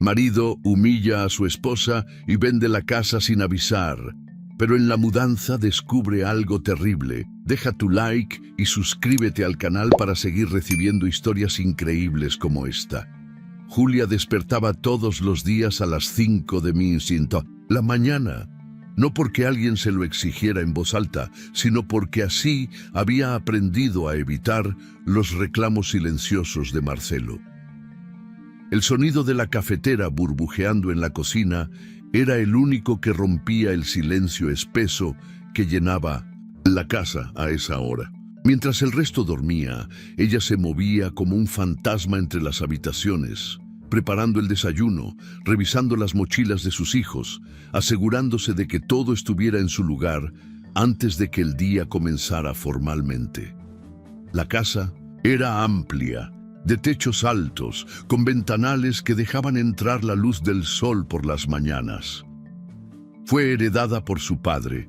Marido humilla a su esposa y vende la casa sin avisar, pero en la mudanza descubre algo terrible. Deja tu like y suscríbete al canal para seguir recibiendo historias increíbles como esta. Julia despertaba todos los días a las 5 de la mañana, no porque alguien se lo exigiera en voz alta, sino porque así había aprendido a evitar los reclamos silenciosos de Marcelo. El sonido de la cafetera burbujeando en la cocina era el único que rompía el silencio espeso que llenaba la casa a esa hora. Mientras el resto dormía, ella se movía como un fantasma entre las habitaciones, preparando el desayuno, revisando las mochilas de sus hijos, asegurándose de que todo estuviera en su lugar antes de que el día comenzara formalmente. La casa era amplia, de techos altos, con ventanales que dejaban entrar la luz del sol por las mañanas. Fue heredada por su padre,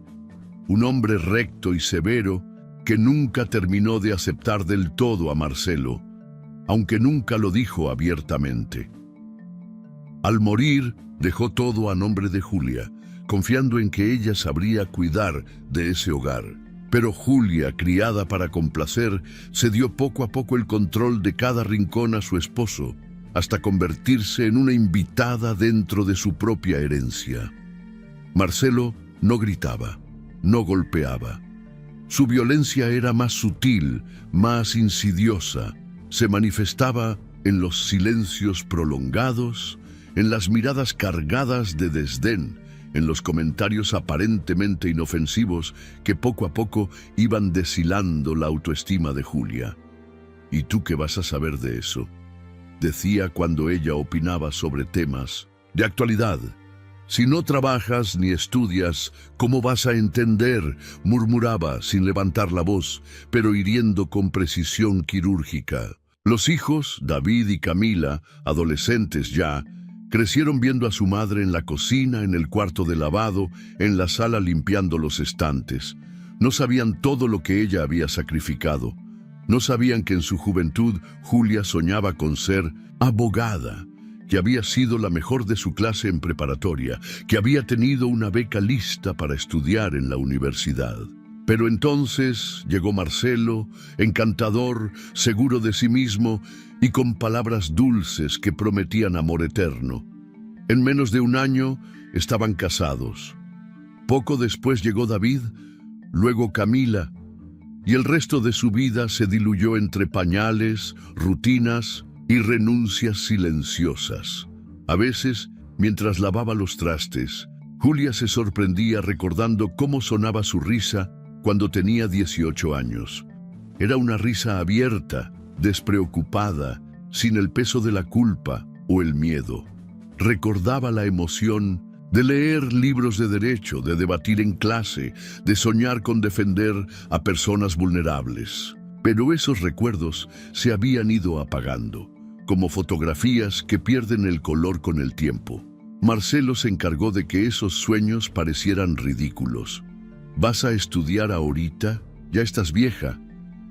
un hombre recto y severo que nunca terminó de aceptar del todo a Marcelo, aunque nunca lo dijo abiertamente. Al morir, dejó todo a nombre de Julia, confiando en que ella sabría cuidar de ese hogar. Pero Julia, criada para complacer, cedió poco a poco el control de cada rincón a su esposo, hasta convertirse en una invitada dentro de su propia herencia. Marcelo no gritaba, no golpeaba. Su violencia era más sutil, más insidiosa. Se manifestaba en los silencios prolongados, en las miradas cargadas de desdén, en los comentarios aparentemente inofensivos que poco a poco iban deshilando la autoestima de Julia. ¿Y tú qué vas a saber de eso?, decía cuando ella opinaba sobre temas de actualidad. Si no trabajas ni estudias, ¿cómo vas a entender?, murmuraba sin levantar la voz, pero hiriendo con precisión quirúrgica. Los hijos, David y Camila, adolescentes ya, crecieron viendo a su madre en la cocina, en el cuarto de lavado, en la sala limpiando los estantes. No sabían todo lo que ella había sacrificado. No sabían que en su juventud Julia soñaba con ser abogada, que había sido la mejor de su clase en preparatoria, que había tenido una beca lista para estudiar en la universidad. Pero entonces llegó Marcelo, encantador, seguro de sí mismo y con palabras dulces que prometían amor eterno. En menos de un año estaban casados. Poco después llegó David, luego Camila, y el resto de su vida se diluyó entre pañales, rutinas y renuncias silenciosas. A veces, mientras lavaba los trastes, Julia se sorprendía recordando cómo sonaba su risa cuando tenía 18 años. Era una risa abierta, despreocupada, sin el peso de la culpa o el miedo. Recordaba la emoción de leer libros de derecho, de debatir en clase, de soñar con defender a personas vulnerables. Pero esos recuerdos se habían ido apagando, como fotografías que pierden el color con el tiempo. Marcelo se encargó de que esos sueños parecieran ridículos. ¿Vas a estudiar ahorita? Ya estás vieja.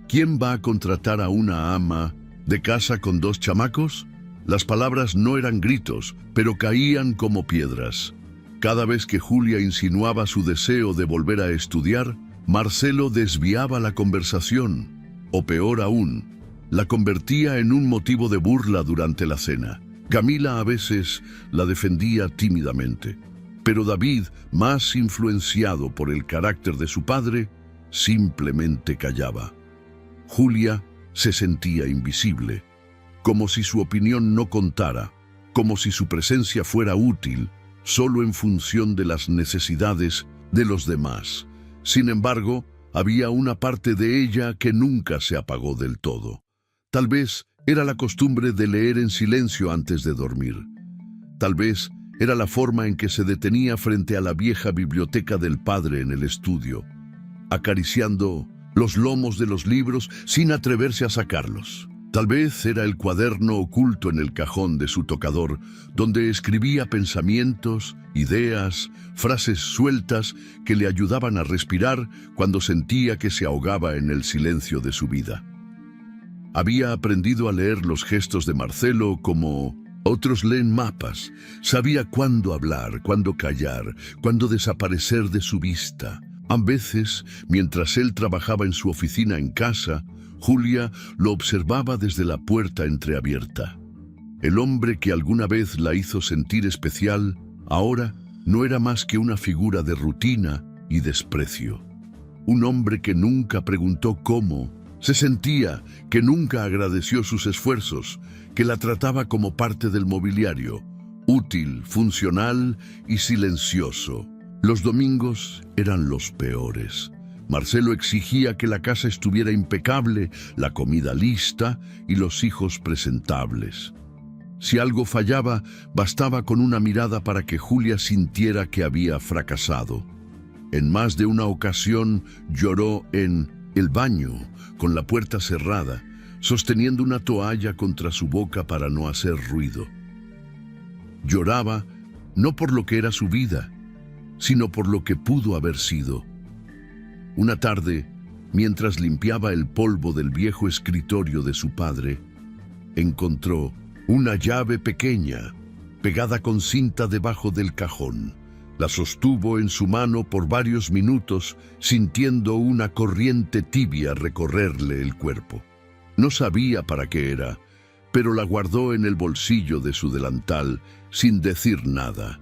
¿Quién va a contratar a una ama de casa con 2 chamacos? Las palabras no eran gritos, pero caían como piedras. Cada vez que Julia insinuaba su deseo de volver a estudiar, Marcelo desviaba la conversación, o peor aún, la convertía en un motivo de burla durante la cena. Camila a veces la defendía tímidamente, pero David, más influenciado por el carácter de su padre, simplemente callaba. Julia se sentía invisible, como si su opinión no contara, como si su presencia fuera útil solo en función de las necesidades de los demás. Sin embargo, había una parte de ella que nunca se apagó del todo. Tal vez era la costumbre de leer en silencio antes de dormir. Tal vez era la forma en que se detenía frente a la vieja biblioteca del padre en el estudio, acariciando los lomos de los libros sin atreverse a sacarlos. Tal vez era el cuaderno oculto en el cajón de su tocador, donde escribía pensamientos, ideas, frases sueltas que le ayudaban a respirar cuando sentía que se ahogaba en el silencio de su vida. Había aprendido a leer los gestos de Marcelo como Otros leen mapas. Sabía cuándo hablar, cuándo callar, cuándo desaparecer de su vista. A veces, mientras él trabajaba en su oficina en casa, Julia lo observaba desde la puerta entreabierta. El hombre que alguna vez la hizo sentir especial, ahora no era más que una figura de rutina y desprecio. Un hombre que nunca preguntó cómo se sentía, que nunca agradeció sus esfuerzos, que la trataba como parte del mobiliario, útil, funcional y silencioso. Los domingos eran los peores. Marcelo exigía que la casa estuviera impecable, la comida lista y los hijos presentables. Si algo fallaba, bastaba con una mirada para que Julia sintiera que había fracasado. En más de una ocasión lloró en el baño, con la puerta cerrada, sosteniendo una toalla contra su boca para no hacer ruido. Lloraba no por lo que era su vida, sino por lo que pudo haber sido. Una tarde, mientras limpiaba el polvo del viejo escritorio de su padre, encontró una llave pequeña, pegada con cinta debajo del cajón. La sostuvo en su mano por varios minutos, sintiendo una corriente tibia recorrerle el cuerpo. No sabía para qué era, pero la guardó en el bolsillo de su delantal, sin decir nada.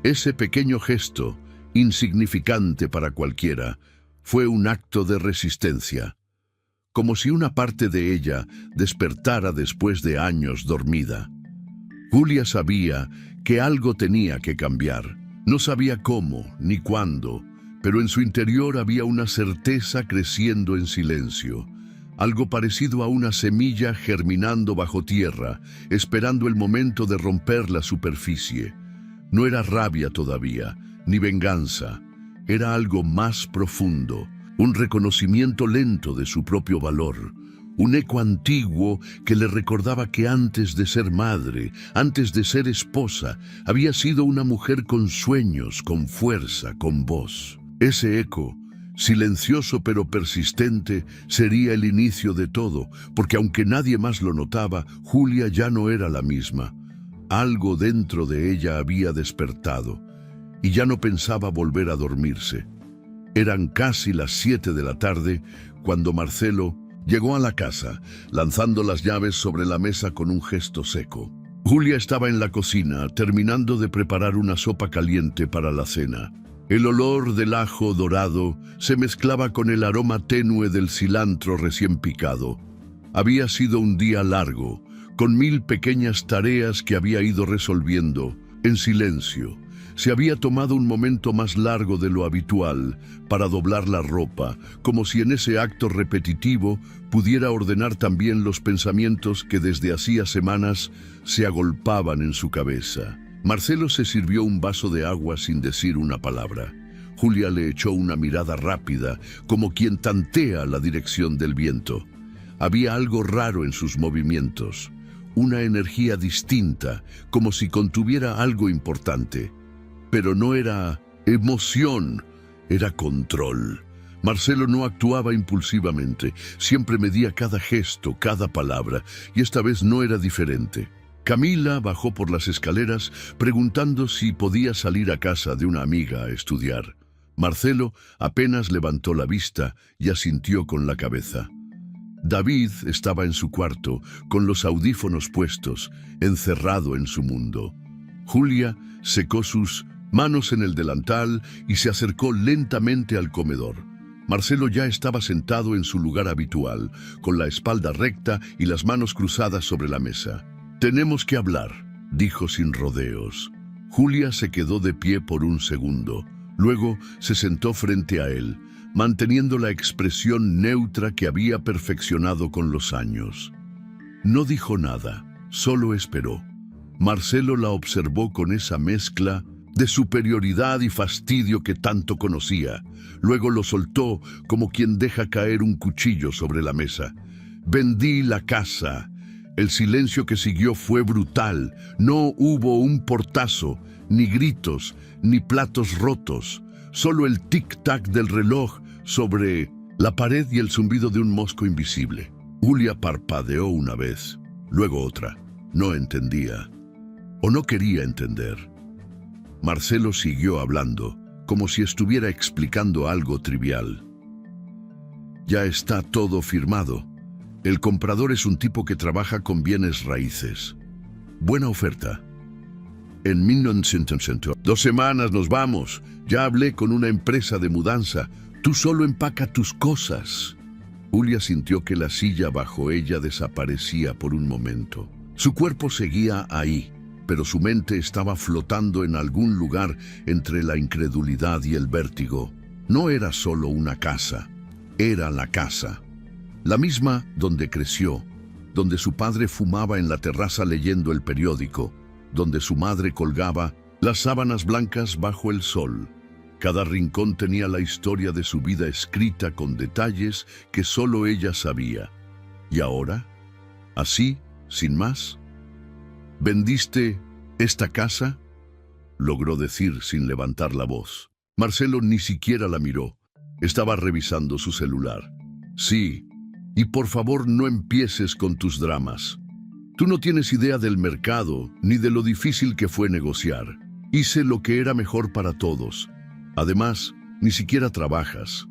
Ese pequeño gesto, insignificante para cualquiera, fue un acto de resistencia, como si una parte de ella despertara después de años dormida. Julia sabía que algo tenía que cambiar. No sabía cómo ni cuándo, pero en su interior había una certeza creciendo en silencio, algo parecido a una semilla germinando bajo tierra, esperando el momento de romper la superficie. No era rabia todavía, ni venganza, era algo más profundo, un reconocimiento lento de su propio valor, un eco antiguo que le recordaba que antes de ser madre, antes de ser esposa, había sido una mujer con sueños, con fuerza, con voz. Ese eco, silencioso pero persistente, sería el inicio de todo, porque aunque nadie más lo notaba, Julia ya no era la misma. Algo dentro de ella había despertado, y ya no pensaba volver a dormirse. Eran casi las 7 de la tarde cuando Marcelo llegó a la casa, lanzando las llaves sobre la mesa con un gesto seco. Julia estaba en la cocina, terminando de preparar una sopa caliente para la cena. El olor del ajo dorado se mezclaba con el aroma tenue del cilantro recién picado. Había sido un día largo, con 1000 pequeñas tareas que había ido resolviendo, en silencio. Se había tomado un momento más largo de lo habitual para doblar la ropa, como si en ese acto repetitivo pudiera ordenar también los pensamientos que desde hacía semanas se agolpaban en su cabeza. Marcelo se sirvió un vaso de agua sin decir una palabra. Julia le echó una mirada rápida, como quien tantea la dirección del viento. Había algo raro en sus movimientos, una energía distinta, como si contuviera algo importante. Pero no era emoción, era control. Marcelo no actuaba impulsivamente, siempre medía cada gesto, cada palabra, y esta vez no era diferente. Camila bajó por las escaleras preguntando si podía salir a casa de una amiga a estudiar. Marcelo apenas levantó la vista y asintió con la cabeza. David estaba en su cuarto, con los audífonos puestos, encerrado en su mundo. Julia secó sus manos en el delantal y se acercó lentamente al comedor. Marcelo ya estaba sentado en su lugar habitual, con la espalda recta y las manos cruzadas sobre la mesa. «Tenemos que hablar», dijo sin rodeos. Julia se quedó de pie por un segundo. Luego se sentó frente a él, manteniendo la expresión neutra que había perfeccionado con los años. No dijo nada, solo esperó. Marcelo la observó con esa mezcla de superioridad y fastidio que tanto conocía. Luego lo soltó como quien deja caer un cuchillo sobre la mesa. «Vendí la casa». El silencio que siguió fue brutal. No hubo un portazo, ni gritos, ni platos rotos. Solo el tic-tac del reloj sobre la pared y el zumbido de un mosco invisible. Julia parpadeó una vez, luego otra. No entendía, o no quería entender. Marcelo siguió hablando, como si estuviera explicando algo trivial. Ya está todo firmado. El comprador es un tipo que trabaja con bienes raíces. Buena oferta. En 1900, 2 semanas nos vamos. Ya hablé con una empresa de mudanza. Tú solo empaca tus cosas. Julia sintió que la silla bajo ella desaparecía por un momento. Su cuerpo seguía ahí, pero su mente estaba flotando en algún lugar entre la incredulidad y el vértigo. No era solo una casa, era la casa. La misma donde creció, donde su padre fumaba en la terraza leyendo el periódico, donde su madre colgaba las sábanas blancas bajo el sol. Cada rincón tenía la historia de su vida escrita con detalles que solo ella sabía. ¿Y ahora? ¿Así, sin más? ¿Vendiste esta casa?, logró decir sin levantar la voz. Marcelo ni siquiera la miró. Estaba revisando su celular. Sí, y por favor no empieces con tus dramas. Tú no tienes idea del mercado ni de lo difícil que fue negociar. Hice lo que era mejor para todos. Además, ni siquiera trabajas.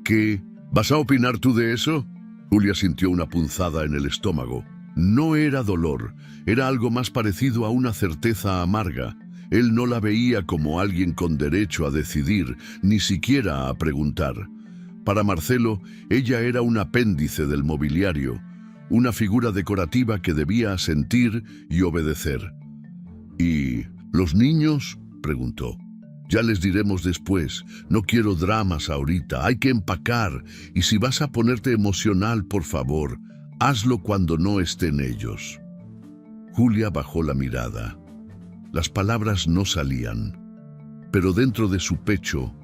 ¿Qué? ¿Vas a opinar tú de eso? Julia sintió una punzada en el estómago. No era dolor, era algo más parecido a una certeza amarga. Él no la veía como alguien con derecho a decidir, ni siquiera a preguntar. Para Marcelo, ella era un apéndice del mobiliario, una figura decorativa que debía sentir y obedecer. ¿Y los niños?, preguntó. Ya les diremos después, no quiero dramas ahorita, hay que empacar, y si vas a ponerte emocional, por favor, hazlo cuando no estén ellos. Julia bajó la mirada. Las palabras no salían, pero dentro de su pecho,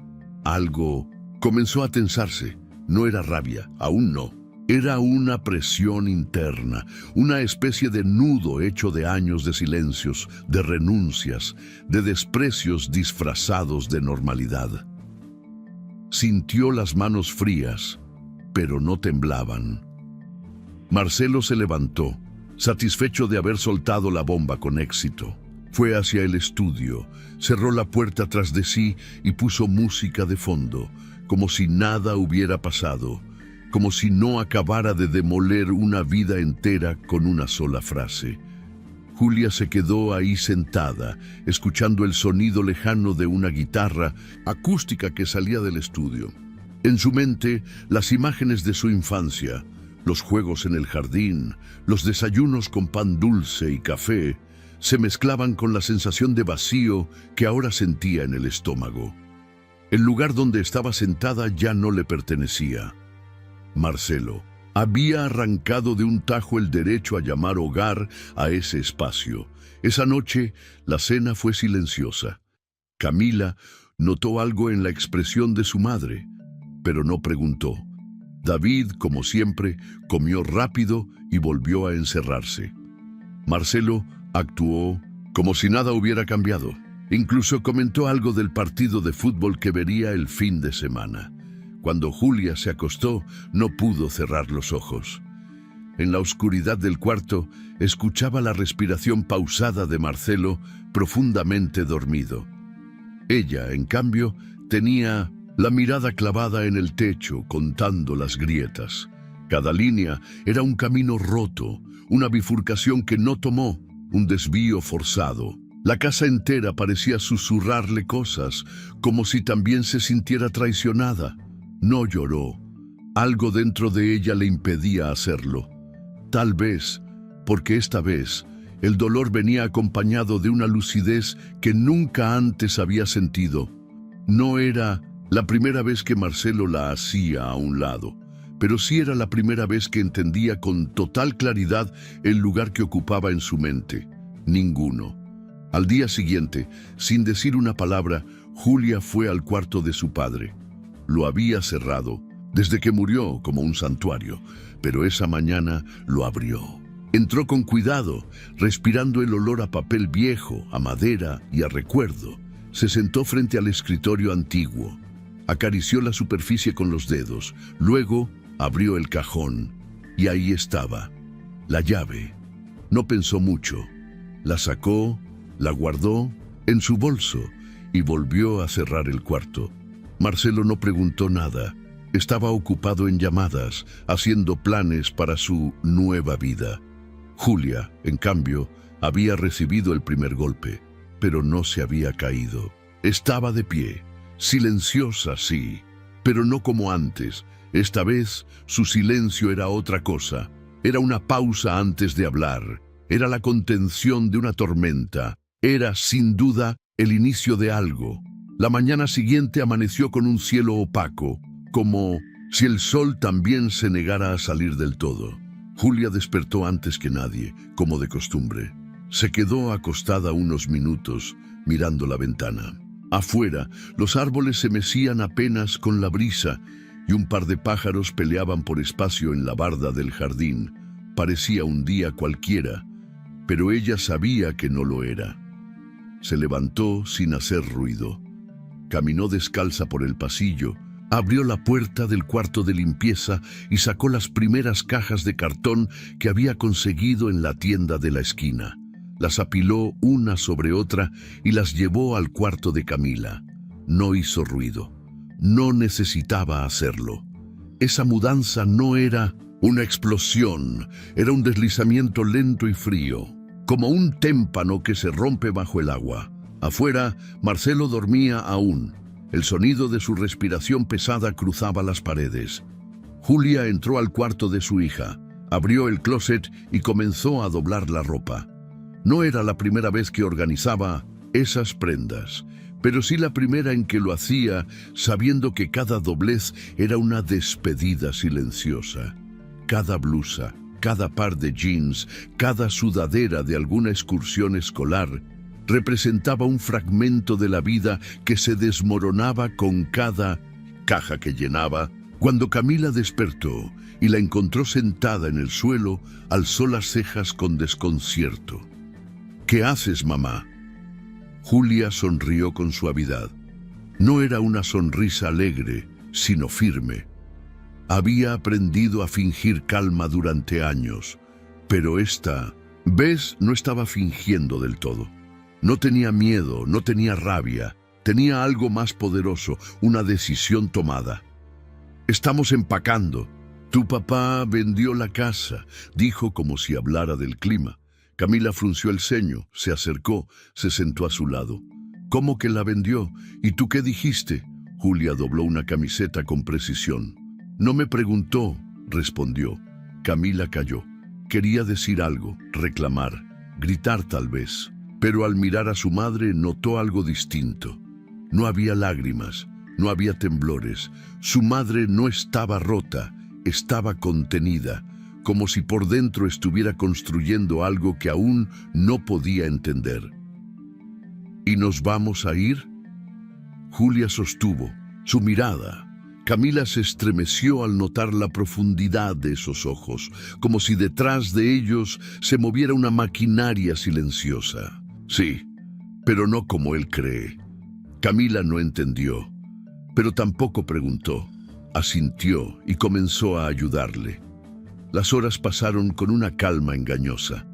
algo comenzó a tensarse. No era rabia, aún no. Era una presión interna, una especie de nudo hecho de años de silencios, de renuncias, de desprecios disfrazados de normalidad. Sintió las manos frías, pero no temblaban. Marcelo se levantó, satisfecho de haber soltado la bomba con éxito. Fue hacia el estudio, cerró la puerta tras de sí y puso música de fondo, como si nada hubiera pasado, como si no acabara de demoler una vida entera con una sola frase. Julia se quedó ahí sentada, escuchando el sonido lejano de una guitarra acústica que salía del estudio. En su mente, las imágenes de su infancia, los juegos en el jardín, los desayunos con pan dulce y café, se mezclaban con la sensación de vacío que ahora sentía en el estómago. El lugar donde estaba sentada ya no le pertenecía. Marcelo había arrancado de un tajo el derecho a llamar hogar a ese espacio. Esa noche, la cena fue silenciosa. Camila notó algo en la expresión de su madre, pero no preguntó. David, como siempre, comió rápido y volvió a encerrarse. Marcelo actuó como si nada hubiera cambiado. Incluso comentó algo del partido de fútbol que vería el fin de semana. Cuando Julia se acostó, no pudo cerrar los ojos. En la oscuridad del cuarto, escuchaba la respiración pausada de Marcelo, profundamente dormido. Ella, en cambio, tenía la mirada clavada en el techo, contando las grietas. Cada línea era un camino roto, una bifurcación que no tomó, un desvío forzado. La casa entera parecía susurrarle cosas, como si también se sintiera traicionada. No lloró. Algo dentro de ella le impedía hacerlo. Tal vez, porque esta vez, el dolor venía acompañado de una lucidez que nunca antes había sentido. No era la primera vez que Marcelo la hacía a un lado, pero sí era la primera vez que entendía con total claridad el lugar que ocupaba en su mente. Ninguno. Al día siguiente, sin decir una palabra, Julia fue al cuarto de su padre. Lo había cerrado, desde que murió, como un santuario, pero esa mañana lo abrió. Entró con cuidado, respirando el olor a papel viejo, a madera y a recuerdo. Se sentó frente al escritorio antiguo. Acarició la superficie con los dedos. Luego abrió el cajón y ahí estaba, la llave. No pensó mucho. La sacó, la guardó en su bolso y volvió a cerrar el cuarto. Marcelo no preguntó nada. Estaba ocupado en llamadas, haciendo planes para su nueva vida. Julia, en cambio, había recibido el primer golpe, pero no se había caído. Estaba de pie, silenciosa, sí, pero no como antes. Esta vez, su silencio era otra cosa. Era una pausa antes de hablar. Era la contención de una tormenta. Era, sin duda, el inicio de algo. La mañana siguiente amaneció con un cielo opaco, como si el sol también se negara a salir del todo. Julia despertó antes que nadie, como de costumbre. Se quedó acostada unos minutos, mirando la ventana. Afuera, los árboles se mecían apenas con la brisa y un par de pájaros peleaban por espacio en la barda del jardín. Parecía un día cualquiera, pero ella sabía que no lo era. Se levantó sin hacer ruido. Caminó descalza por el pasillo, abrió la puerta del cuarto de limpieza y sacó las primeras cajas de cartón que había conseguido en la tienda de la esquina. Las apiló una sobre otra y las llevó al cuarto de Camila. No hizo ruido. No necesitaba hacerlo. Esa mudanza no era una explosión, era un deslizamiento lento y frío, como un témpano que se rompe bajo el agua. Afuera, Marcelo dormía aún. El sonido de su respiración pesada cruzaba las paredes. Julia entró al cuarto de su hija, abrió el closet y comenzó a doblar la ropa. No era la primera vez que organizaba esas prendas, pero sí la primera en que lo hacía, sabiendo que cada doblez era una despedida silenciosa. Cada blusa, cada par de jeans, cada sudadera de alguna excursión escolar, representaba un fragmento de la vida que se desmoronaba con cada caja que llenaba. Cuando Camila despertó y la encontró sentada en el suelo, alzó las cejas con desconcierto. «¿Qué haces, mamá?». Julia sonrió con suavidad. No era una sonrisa alegre, sino firme. Había aprendido a fingir calma durante años, pero esta vez no estaba fingiendo del todo. No tenía miedo, no tenía rabia, tenía algo más poderoso, una decisión tomada. «Estamos empacando. Tu papá vendió la casa», dijo como si hablara del clima. Camila frunció el ceño, se acercó, se sentó a su lado. «¿Cómo que la vendió? ¿Y tú qué dijiste?». Julia dobló una camiseta con precisión. «No me preguntó», respondió. Camila calló. Quería decir algo, reclamar, gritar tal vez. Pero al mirar a su madre notó algo distinto. No había lágrimas, no había temblores. Su madre no estaba rota, estaba contenida, como si por dentro estuviera construyendo algo que aún no podía entender. «¿Y nos vamos a ir?». Julia sostuvo su mirada. Camila se estremeció al notar la profundidad de esos ojos, como si detrás de ellos se moviera una maquinaria silenciosa. «Sí, pero no como él cree». Camila no entendió, pero tampoco preguntó. Asintió y comenzó a ayudarle. Las horas pasaron con una calma engañosa.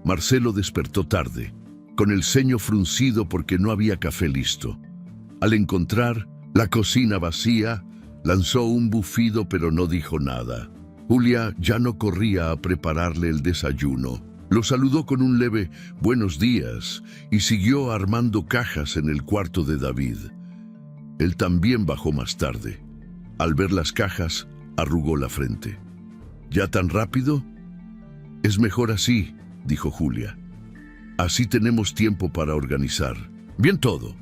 Marcelo despertó tarde, con el ceño fruncido porque no había café listo. Al encontrar la cocina vacía, lanzó un bufido pero no dijo nada. Julia ya no corría a prepararle el desayuno. Lo saludó con un leve «buenos días» y siguió armando cajas en el cuarto de David. Él también bajó más tarde. Al ver las cajas, arrugó la frente. «¿Ya tan rápido?». «Es mejor así», dijo Julia. «Así tenemos tiempo para organizar bien todo».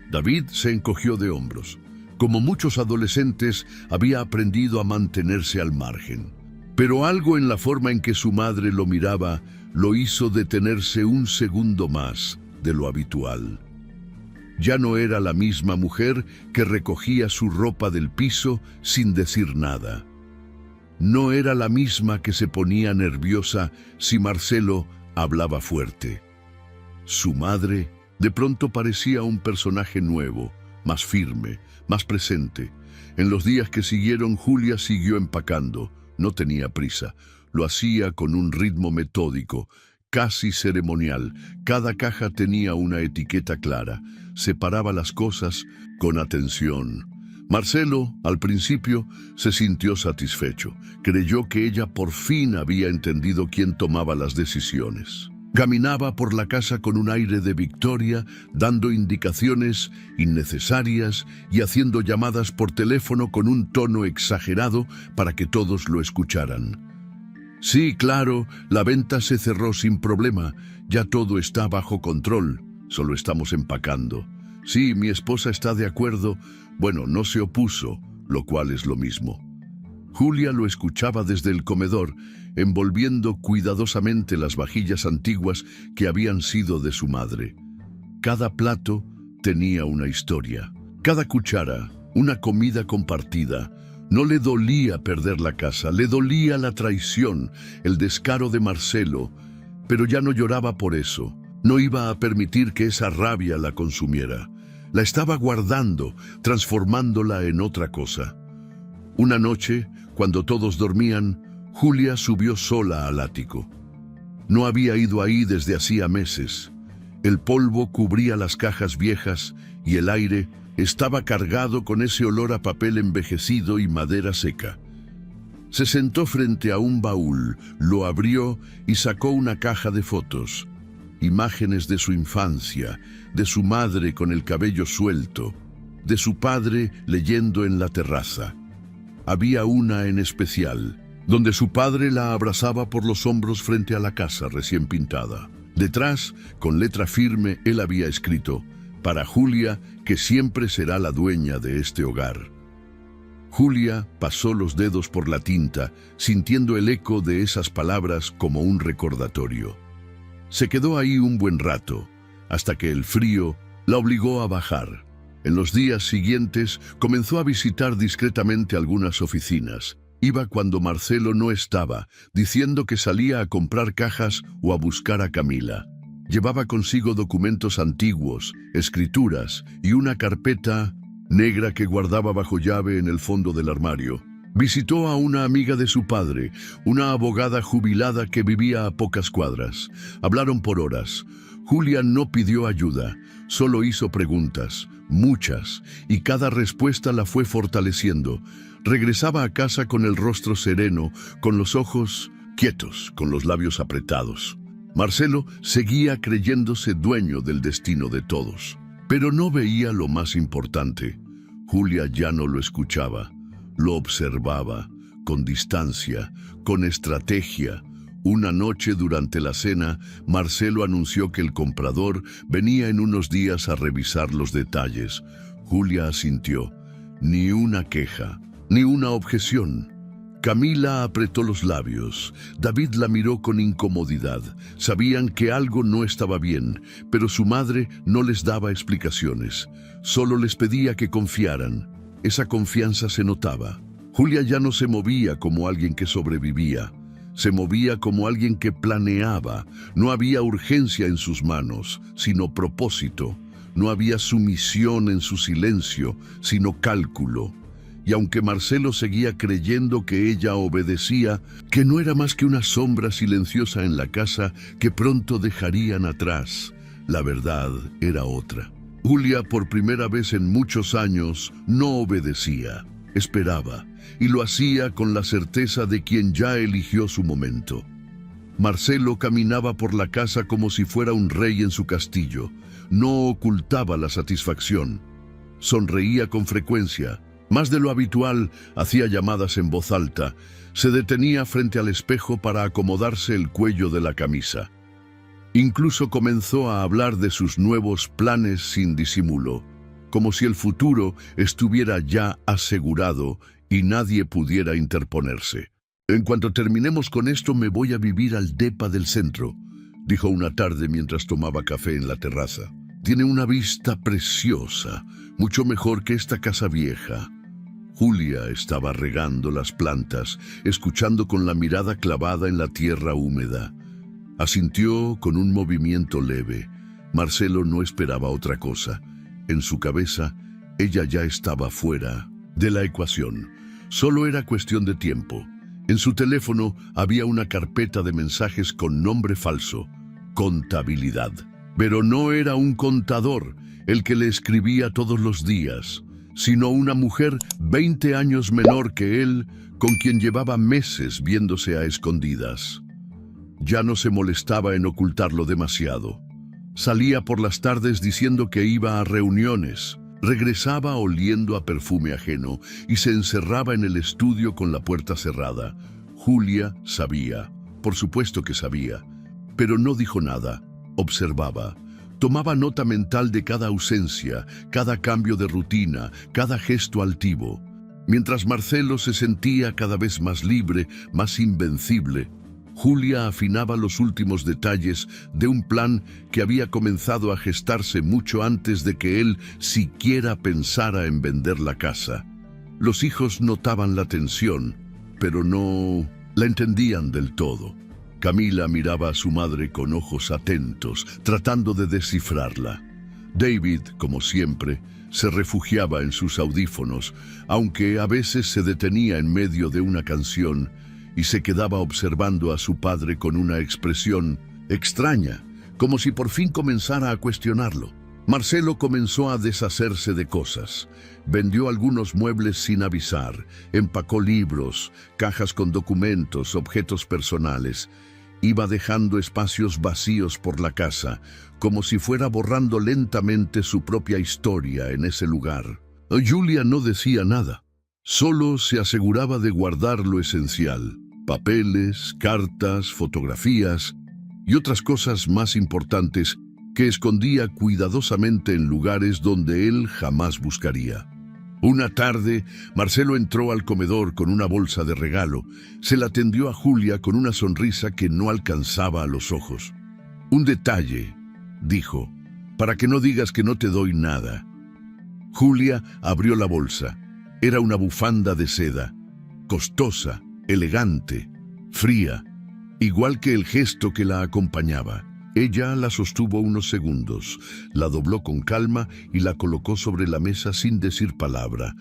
David se encogió de hombros. Como muchos adolescentes, había aprendido a mantenerse al margen. Pero algo en la forma en que su madre lo miraba lo hizo detenerse un segundo más de lo habitual. Ya no era la misma mujer que recogía su ropa del piso sin decir nada. No era la misma que se ponía nerviosa si Marcelo hablaba fuerte. Su madre de pronto parecía un personaje nuevo, más firme, más presente. En los días que siguieron, Julia siguió empacando. No tenía prisa. Lo hacía con un ritmo metódico, casi ceremonial. Cada caja tenía una etiqueta clara. Separaba las cosas con atención. Marcelo, al principio, se sintió satisfecho. Creyó que ella por fin había entendido quién tomaba las decisiones. Caminaba por la casa con un aire de victoria, dando indicaciones innecesarias y haciendo llamadas por teléfono con un tono exagerado para que todos lo escucharan. Sí, claro, la venta se cerró sin problema. Ya todo está bajo control. Solo estamos empacando. Sí, mi esposa está de acuerdo. Bueno, no se opuso, lo cual es lo mismo. Julia lo escuchaba desde el comedor, envolviendo cuidadosamente las vajillas antiguas que habían sido de su madre. Cada plato tenía una historia. Cada cuchara, una comida compartida. No le dolía perder la casa, le dolía la traición, el descaro de Marcelo, pero ya no lloraba por eso. No iba a permitir que esa rabia la consumiera. La estaba guardando, transformándola en otra cosa. Una noche, cuando todos dormían, Julia subió sola al ático. No había ido ahí desde hacía meses. El polvo cubría las cajas viejas y el aire estaba cargado con ese olor a papel envejecido y madera seca. Se sentó frente a un baúl, lo abrió y sacó una caja de fotos. Imágenes de su infancia, de su madre con el cabello suelto, de su padre leyendo en la terraza. Había una en especial, donde su padre la abrazaba por los hombros frente a la casa recién pintada. Detrás, con letra firme, él había escrito: «Para Julia, que siempre será la dueña de este hogar». Julia pasó los dedos por la tinta, sintiendo el eco de esas palabras como un recordatorio. Se quedó ahí un buen rato, hasta que el frío la obligó a bajar. En los días siguientes comenzó a visitar discretamente algunas oficinas. Iba cuando Marcelo no estaba, diciendo que salía a comprar cajas o a buscar a Camila. Llevaba consigo documentos antiguos, escrituras y una carpeta negra que guardaba bajo llave en el fondo del armario. Visitó a una amiga de su padre, una abogada jubilada que vivía a pocas cuadras. Hablaron por horas. Julia no pidió ayuda, solo hizo preguntas, muchas, y cada respuesta la fue fortaleciendo. Regresaba a casa con el rostro sereno, con los ojos quietos, con los labios apretados. Marcelo seguía creyéndose dueño del destino de todos, pero no veía lo más importante. Julia ya no lo escuchaba, lo observaba, con distancia, con estrategia. Una noche durante la cena, Marcelo anunció que el comprador venía en unos días a revisar los detalles. Julia asintió. Ni una queja, ni una objeción. Camila apretó los labios. David la miró con incomodidad. Sabían que algo no estaba bien, pero su madre no les daba explicaciones. Solo les pedía que confiaran. Esa confianza se notaba. Julia ya no se movía como alguien que sobrevivía. Se movía como alguien que planeaba. No había urgencia en sus manos, sino propósito. No había sumisión en su silencio, sino cálculo. Y aunque Marcelo seguía creyendo que ella obedecía, que no era más que una sombra silenciosa en la casa que pronto dejarían atrás, la verdad era otra. Julia, por primera vez en muchos años, no obedecía, esperaba, y lo hacía con la certeza de quien ya eligió su momento. Marcelo caminaba por la casa como si fuera un rey en su castillo. No ocultaba la satisfacción. Sonreía con frecuencia. Más de lo habitual, hacía llamadas en voz alta. Se detenía frente al espejo para acomodarse el cuello de la camisa. Incluso comenzó a hablar de sus nuevos planes sin disimulo, como si el futuro estuviera ya asegurado y nadie pudiera interponerse. «En cuanto terminemos con esto, me voy a vivir al depa del centro», dijo una tarde mientras tomaba café en la terraza. «Tiene una vista preciosa, mucho mejor que esta casa vieja». Julia estaba regando las plantas, escuchando con la mirada clavada en la tierra húmeda. Asintió con un movimiento leve. Marcelo no esperaba otra cosa. En su cabeza, ella ya estaba fuera de la ecuación. Solo era cuestión de tiempo. En su teléfono había una carpeta de mensajes con nombre falso. contabilidad. Pero no era un contador el que le escribía todos los días, sino una mujer 20 años menor que él, con quien llevaba meses viéndose a escondidas. Ya no se molestaba en ocultarlo demasiado. Salía por las tardes diciendo que iba a reuniones, regresaba oliendo a perfume ajeno y se encerraba en el estudio con la puerta cerrada. Julia sabía, por supuesto que sabía, pero no dijo nada, observaba. Tomaba nota mental de cada ausencia, cada cambio de rutina, cada gesto altivo. Mientras Marcelo se sentía cada vez más libre, más invencible, Julia afinaba los últimos detalles de un plan que había comenzado a gestarse mucho antes de que él siquiera pensara en vender la casa. Los hijos notaban la tensión, pero no la entendían del todo. Camila miraba a su madre con ojos atentos, tratando de descifrarla. David, como siempre, se refugiaba en sus audífonos, aunque a veces se detenía en medio de una canción y se quedaba observando a su padre con una expresión extraña, como si por fin comenzara a cuestionarlo. Marcelo comenzó a deshacerse de cosas. Vendió algunos muebles sin avisar, empacó libros, cajas con documentos, objetos personales. Iba dejando espacios vacíos por la casa, como si fuera borrando lentamente su propia historia en ese lugar. Julia no decía nada, solo se aseguraba de guardar lo esencial: papeles, cartas, fotografías y otras cosas más importantes que escondía cuidadosamente en lugares donde él jamás buscaría. Una tarde, Marcelo entró al comedor con una bolsa de regalo. Se la tendió a Julia con una sonrisa que no alcanzaba a los ojos. «Un detalle», dijo, «para que no digas que no te doy nada». Julia abrió la bolsa. Era una bufanda de seda, costosa, elegante, fría, igual que el gesto que la acompañaba. Ella la sostuvo unos segundos, la dobló con calma y la colocó sobre la mesa sin decir palabra.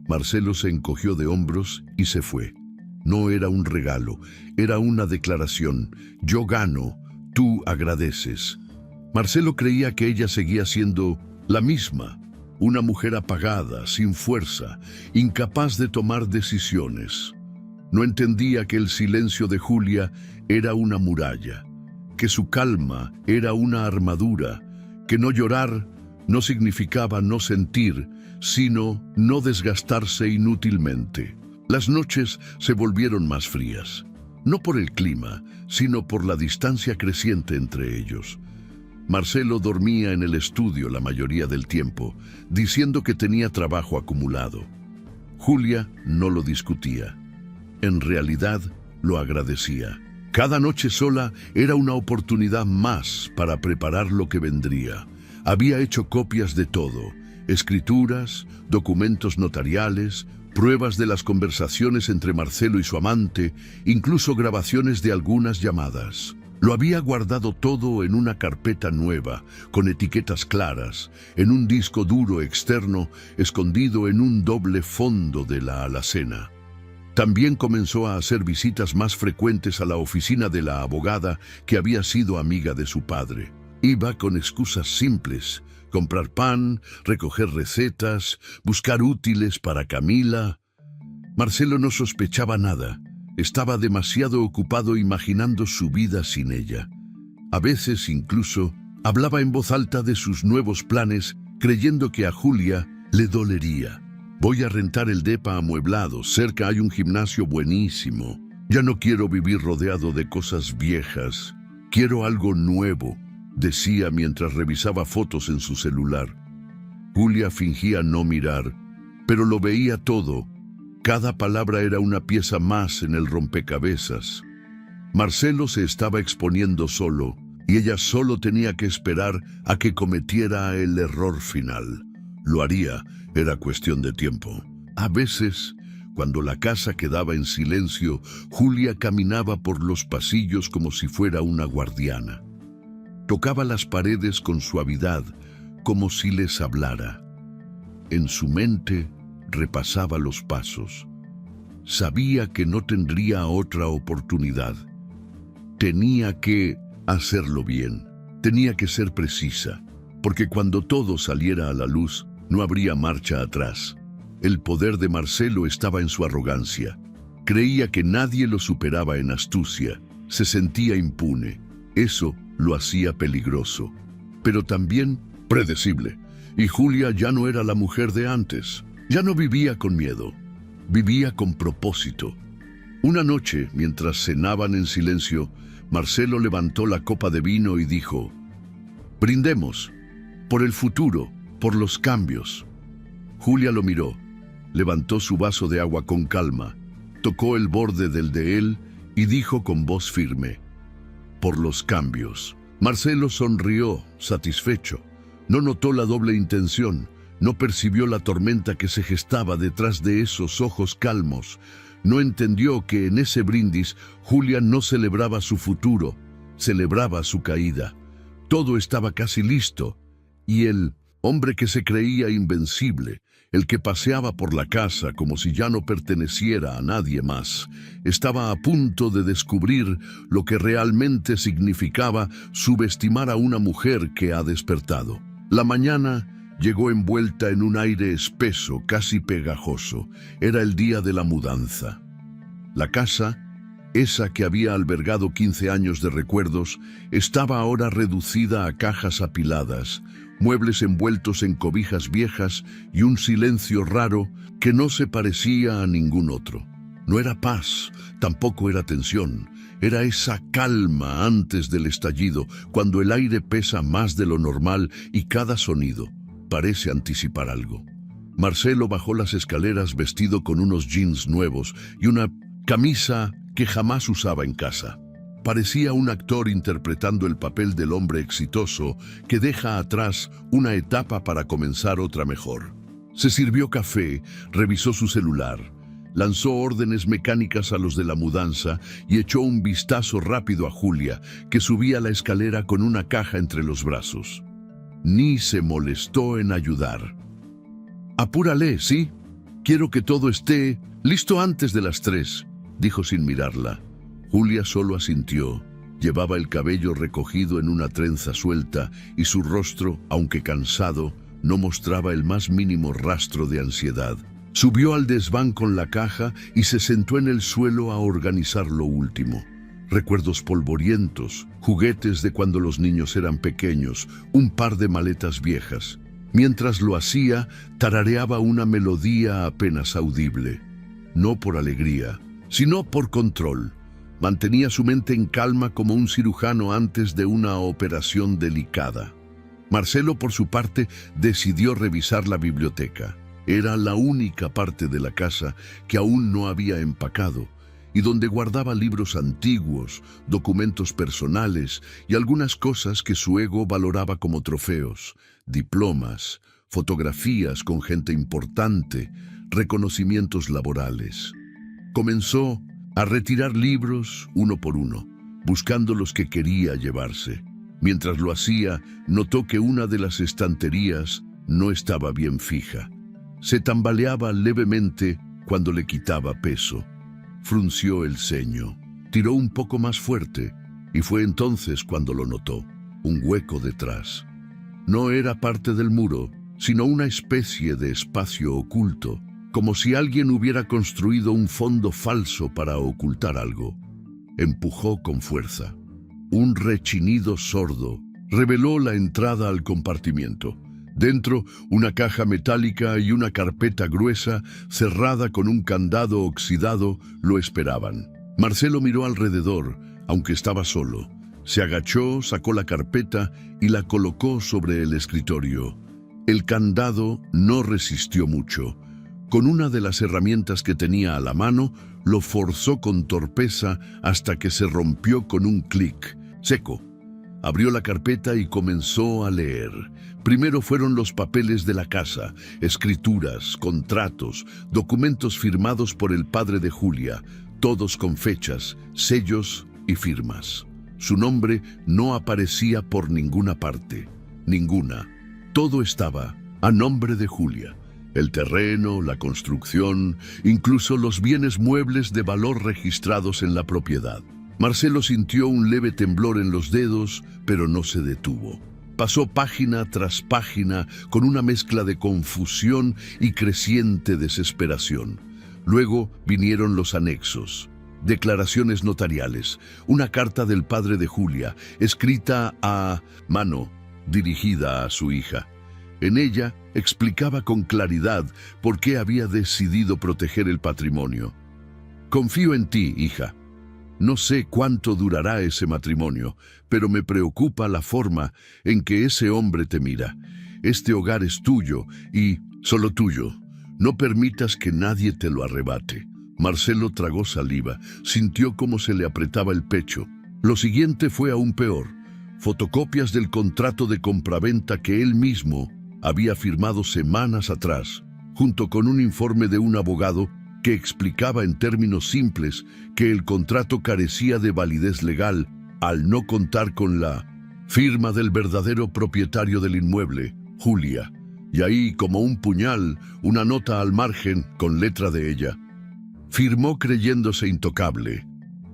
Marcelo se encogió de hombros y se fue. No era un regalo, era una declaración. Yo gano, tú agradeces. Marcelo creía que ella seguía siendo la misma, una mujer apagada, sin fuerza, incapaz de tomar decisiones. No entendía que el silencio de Julia era una muralla, que su calma era una armadura, que no llorar no significaba no sentir, sino no desgastarse inútilmente. Las noches se volvieron más frías, no por el clima, sino por la distancia creciente entre ellos. Marcelo dormía en el estudio la mayoría del tiempo, diciendo que tenía trabajo acumulado. Julia no lo discutía. En realidad, lo agradecía. Cada noche sola era una oportunidad más para preparar lo que vendría. Había hecho copias de todo: escrituras, documentos notariales, pruebas de las conversaciones entre Marcelo y su amante, incluso grabaciones de algunas llamadas. Lo había guardado todo en una carpeta nueva, con etiquetas claras, en un disco duro externo, escondido en un doble fondo de la alacena. También comenzó a hacer visitas más frecuentes a la oficina de la abogada que había sido amiga de su padre. Iba con excusas simples: comprar pan, recoger recetas, buscar útiles para Camila. Marcelo no sospechaba nada. Estaba demasiado ocupado imaginando su vida sin ella. A veces incluso hablaba en voz alta de sus nuevos planes, creyendo que a Julia le dolería. Voy a rentar el depa amueblado, cerca hay un gimnasio buenísimo. Ya no quiero vivir rodeado de cosas viejas. Quiero algo nuevo, decía mientras revisaba fotos en su celular. Julia fingía no mirar, pero lo veía todo. Cada palabra era una pieza más en el rompecabezas. Marcelo se estaba exponiendo solo, y ella solo tenía que esperar a que cometiera el error final. Lo haría, era cuestión de tiempo. A veces, cuando la casa quedaba en silencio, Julia caminaba por los pasillos como si fuera una guardiana. Tocaba las paredes con suavidad, como si les hablara. En su mente repasaba los pasos. Sabía que no tendría otra oportunidad. Tenía que hacerlo bien. Tenía que ser precisa, porque cuando todo saliera a la luz, no habría marcha atrás. El poder de Marcelo estaba en su arrogancia. Creía que nadie lo superaba en astucia. Se sentía impune. Eso lo hacía peligroso, pero también predecible. Y Julia ya no era la mujer de antes. Ya no vivía con miedo. Vivía con propósito. Una noche, mientras cenaban en silencio, Marcelo levantó la copa de vino y dijo: «Brindemos, por el futuro, por los cambios». Julia lo miró, levantó su vaso de agua con calma, tocó el borde del de él y dijo con voz firme: «Por los cambios». Marcelo sonrió, satisfecho. No notó la doble intención, no percibió la tormenta que se gestaba detrás de esos ojos calmos. No entendió que en ese brindis Julia no celebraba su futuro, celebraba su caída. Todo estaba casi listo, y el hombre que se creía invencible, el que paseaba por la casa como si ya no perteneciera a nadie más, estaba a punto de descubrir lo que realmente significaba subestimar a una mujer que ha despertado. La mañana llegó envuelta en un aire espeso, casi pegajoso. Era el día de la mudanza. La casa, esa que había albergado 15 años de recuerdos, estaba ahora reducida a cajas apiladas, muebles envueltos en cobijas viejas y un silencio raro que no se parecía a ningún otro. No era paz, tampoco era tensión. Era esa calma antes del estallido, cuando el aire pesa más de lo normal y cada sonido parece anticipar algo. Marcelo bajó las escaleras vestido con unos jeans nuevos y una camisa que jamás usaba en casa. Parecía un actor interpretando el papel del hombre exitoso que deja atrás una etapa para comenzar otra mejor. Se sirvió café, revisó su celular, lanzó órdenes mecánicas a los de la mudanza y echó un vistazo rápido a Julia, que subía la escalera con una caja entre los brazos. Ni se molestó en ayudar. «Apúrale, ¿sí? Quiero que todo esté listo antes de las 3», dijo sin mirarla. Julia solo asintió. Llevaba el cabello recogido en una trenza suelta y su rostro, aunque cansado, no mostraba el más mínimo rastro de ansiedad. Subió al desván con la caja y se sentó en el suelo a organizar lo último. Recuerdos polvorientos, juguetes de cuando los niños eran pequeños, un par de maletas viejas. Mientras lo hacía, tarareaba una melodía apenas audible. No por alegría, sino por control. Mantenía su mente en calma como un cirujano antes de una operación delicada. Marcelo, por su parte, decidió revisar la biblioteca. Era la única parte de la casa que aún no había empacado y donde guardaba libros antiguos, documentos personales y algunas cosas que su ego valoraba como trofeos, diplomas, fotografías con gente importante, reconocimientos laborales. Comenzó a retirar libros uno por uno, buscando los que quería llevarse. Mientras lo hacía, notó que una de las estanterías no estaba bien fija. Se tambaleaba levemente cuando le quitaba peso. Frunció el ceño, tiró un poco más fuerte y fue entonces cuando lo notó, un hueco detrás. No era parte del muro, sino una especie de espacio oculto, como si alguien hubiera construido un fondo falso para ocultar algo. Empujó con fuerza. Un rechinido sordo reveló la entrada al compartimiento. Dentro, una caja metálica y una carpeta gruesa, cerrada con un candado oxidado, lo esperaban. Marcelo miró alrededor, aunque estaba solo. Se agachó, sacó la carpeta y la colocó sobre el escritorio. El candado no resistió mucho. Con una de las herramientas que tenía a la mano, lo forzó con torpeza hasta que se rompió con un clic, seco. Abrió la carpeta y comenzó a leer. Primero fueron los papeles de la casa, escrituras, contratos, documentos firmados por el padre de Julia, todos con fechas, sellos y firmas. Su nombre no aparecía por ninguna parte, ninguna. Todo estaba a nombre de Julia. El terreno, la construcción, incluso los bienes muebles de valor registrados en la propiedad. Marcelo sintió un leve temblor en los dedos, pero no se detuvo. Pasó página tras página con una mezcla de confusión y creciente desesperación. Luego vinieron los anexos. Declaraciones notariales, una carta del padre de Julia, escrita a mano, dirigida a su hija. En ella explicaba con claridad por qué había decidido proteger el patrimonio. Confío en ti, hija. No sé cuánto durará ese matrimonio, pero me preocupa la forma en que ese hombre te mira. Este hogar es tuyo y solo tuyo. No permitas que nadie te lo arrebate. Marcelo tragó saliva, sintió cómo se le apretaba el pecho. Lo siguiente fue aún peor. Fotocopias del contrato de compraventa que él mismo había firmado semanas atrás, junto con un informe de un abogado que explicaba en términos simples que el contrato carecía de validez legal al no contar con la firma del verdadero propietario del inmueble, Julia. Y ahí, como un puñal, una nota al margen con letra de ella. Firmó creyéndose intocable.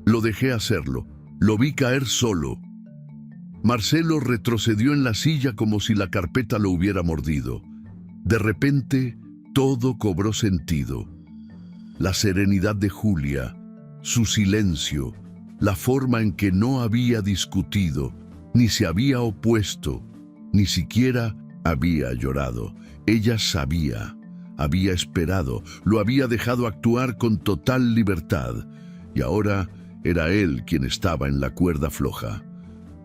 Lo dejé hacerlo. Lo vi caer solo. Marcelo retrocedió en la silla como si la carpeta lo hubiera mordido. De repente, todo cobró sentido. La serenidad de Julia, su silencio, la forma en que no había discutido, ni se había opuesto, ni siquiera había llorado. Ella sabía, había esperado, lo había dejado actuar con total libertad, y ahora era él quien estaba en la cuerda floja.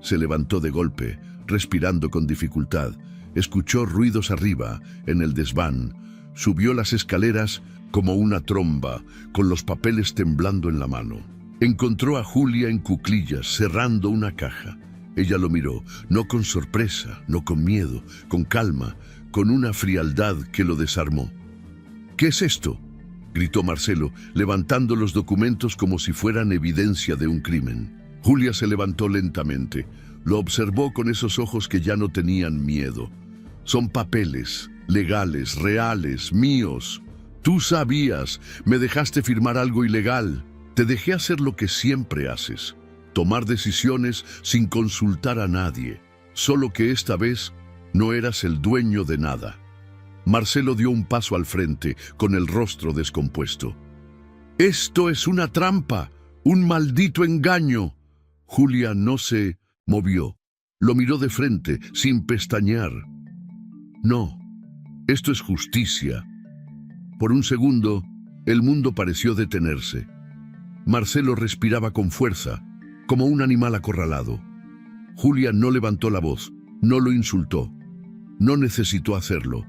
Se levantó de golpe, respirando con dificultad. Escuchó ruidos arriba, en el desván. Subió las escaleras como una tromba, con los papeles temblando en la mano. Encontró a Julia en cuclillas, cerrando una caja. Ella lo miró, no con sorpresa, no con miedo, con calma, con una frialdad que lo desarmó. «¿Qué es esto?», gritó Marcelo, levantando los documentos como si fueran evidencia de un crimen. Julia se levantó lentamente. Lo observó con esos ojos que ya no tenían miedo. «Son papeles, legales, reales, míos. Tú sabías, me dejaste firmar algo ilegal. Te dejé hacer lo que siempre haces, tomar decisiones sin consultar a nadie. Solo que esta vez no eras el dueño de nada». Marcelo dio un paso al frente, con el rostro descompuesto. «Esto es una trampa, un maldito engaño». Julia no se movió. Lo miró de frente, sin pestañear. «No, esto es justicia». Por un segundo, el mundo pareció detenerse. Marcelo respiraba con fuerza, como un animal acorralado. Julia no levantó la voz, no lo insultó. No necesitó hacerlo.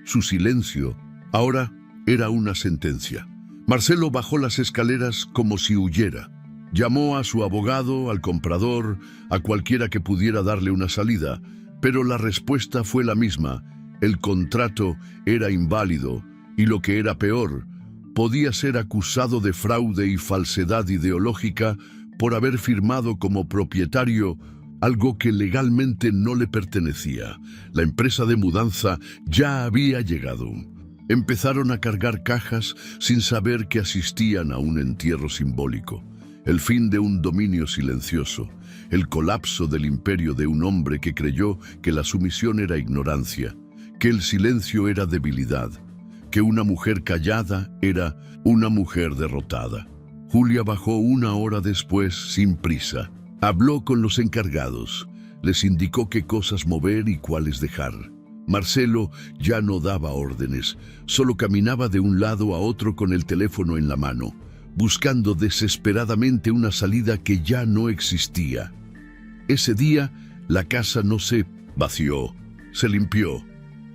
Su silencio ahora era una sentencia. Marcelo bajó las escaleras como si huyera. Llamó a su abogado, al comprador, a cualquiera que pudiera darle una salida, pero la respuesta fue la misma. El contrato era inválido y, lo que era peor, podía ser acusado de fraude y falsedad ideológica por haber firmado como propietario algo que legalmente no le pertenecía. La empresa de mudanza ya había llegado. Empezaron a cargar cajas sin saber que asistían a un entierro simbólico. El fin de un dominio silencioso, el colapso del imperio de un hombre que creyó que la sumisión era ignorancia, que el silencio era debilidad, que una mujer callada era una mujer derrotada. Julia bajó 1 hora después, sin prisa. Habló con los encargados, les indicó qué cosas mover y cuáles dejar. Marcelo ya no daba órdenes, solo caminaba de un lado a otro con el teléfono en la mano, buscando desesperadamente una salida que ya no existía. Ese día, la casa no se vació, se limpió.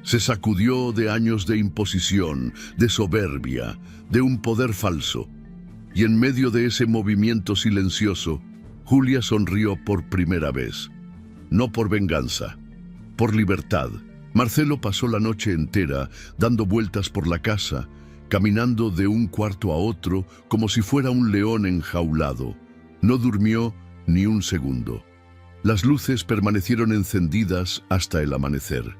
Se sacudió de años de imposición, de soberbia, de un poder falso. Y en medio de ese movimiento silencioso, Julia sonrió por primera vez. No por venganza, por libertad. Marcelo pasó la noche entera dando vueltas por la casa, caminando de un cuarto a otro como si fuera un león enjaulado. No durmió ni un segundo. Las luces permanecieron encendidas hasta el amanecer.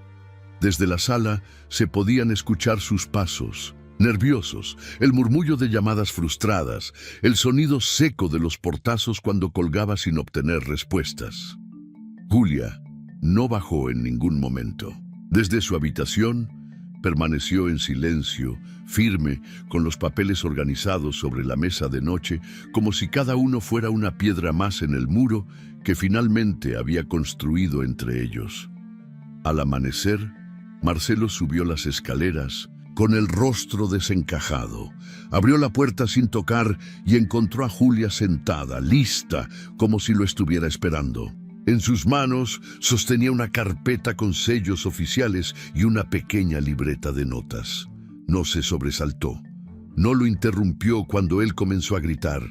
Desde la sala se podían escuchar sus pasos, Nerviosos, el murmullo de llamadas frustradas, el sonido seco de los portazos cuando colgaba sin obtener respuestas. Julia no bajó en ningún momento. Desde su habitación, permaneció en silencio, firme, con los papeles organizados sobre la mesa de noche, como si cada uno fuera una piedra más en el muro que finalmente había construido entre ellos. Al amanecer, Marcelo subió las escaleras con el rostro desencajado. Abrió la puerta sin tocar y encontró a Julia sentada, lista, como si lo estuviera esperando. En sus manos sostenía una carpeta con sellos oficiales y una pequeña libreta de notas. No se sobresaltó. No lo interrumpió cuando él comenzó a gritar.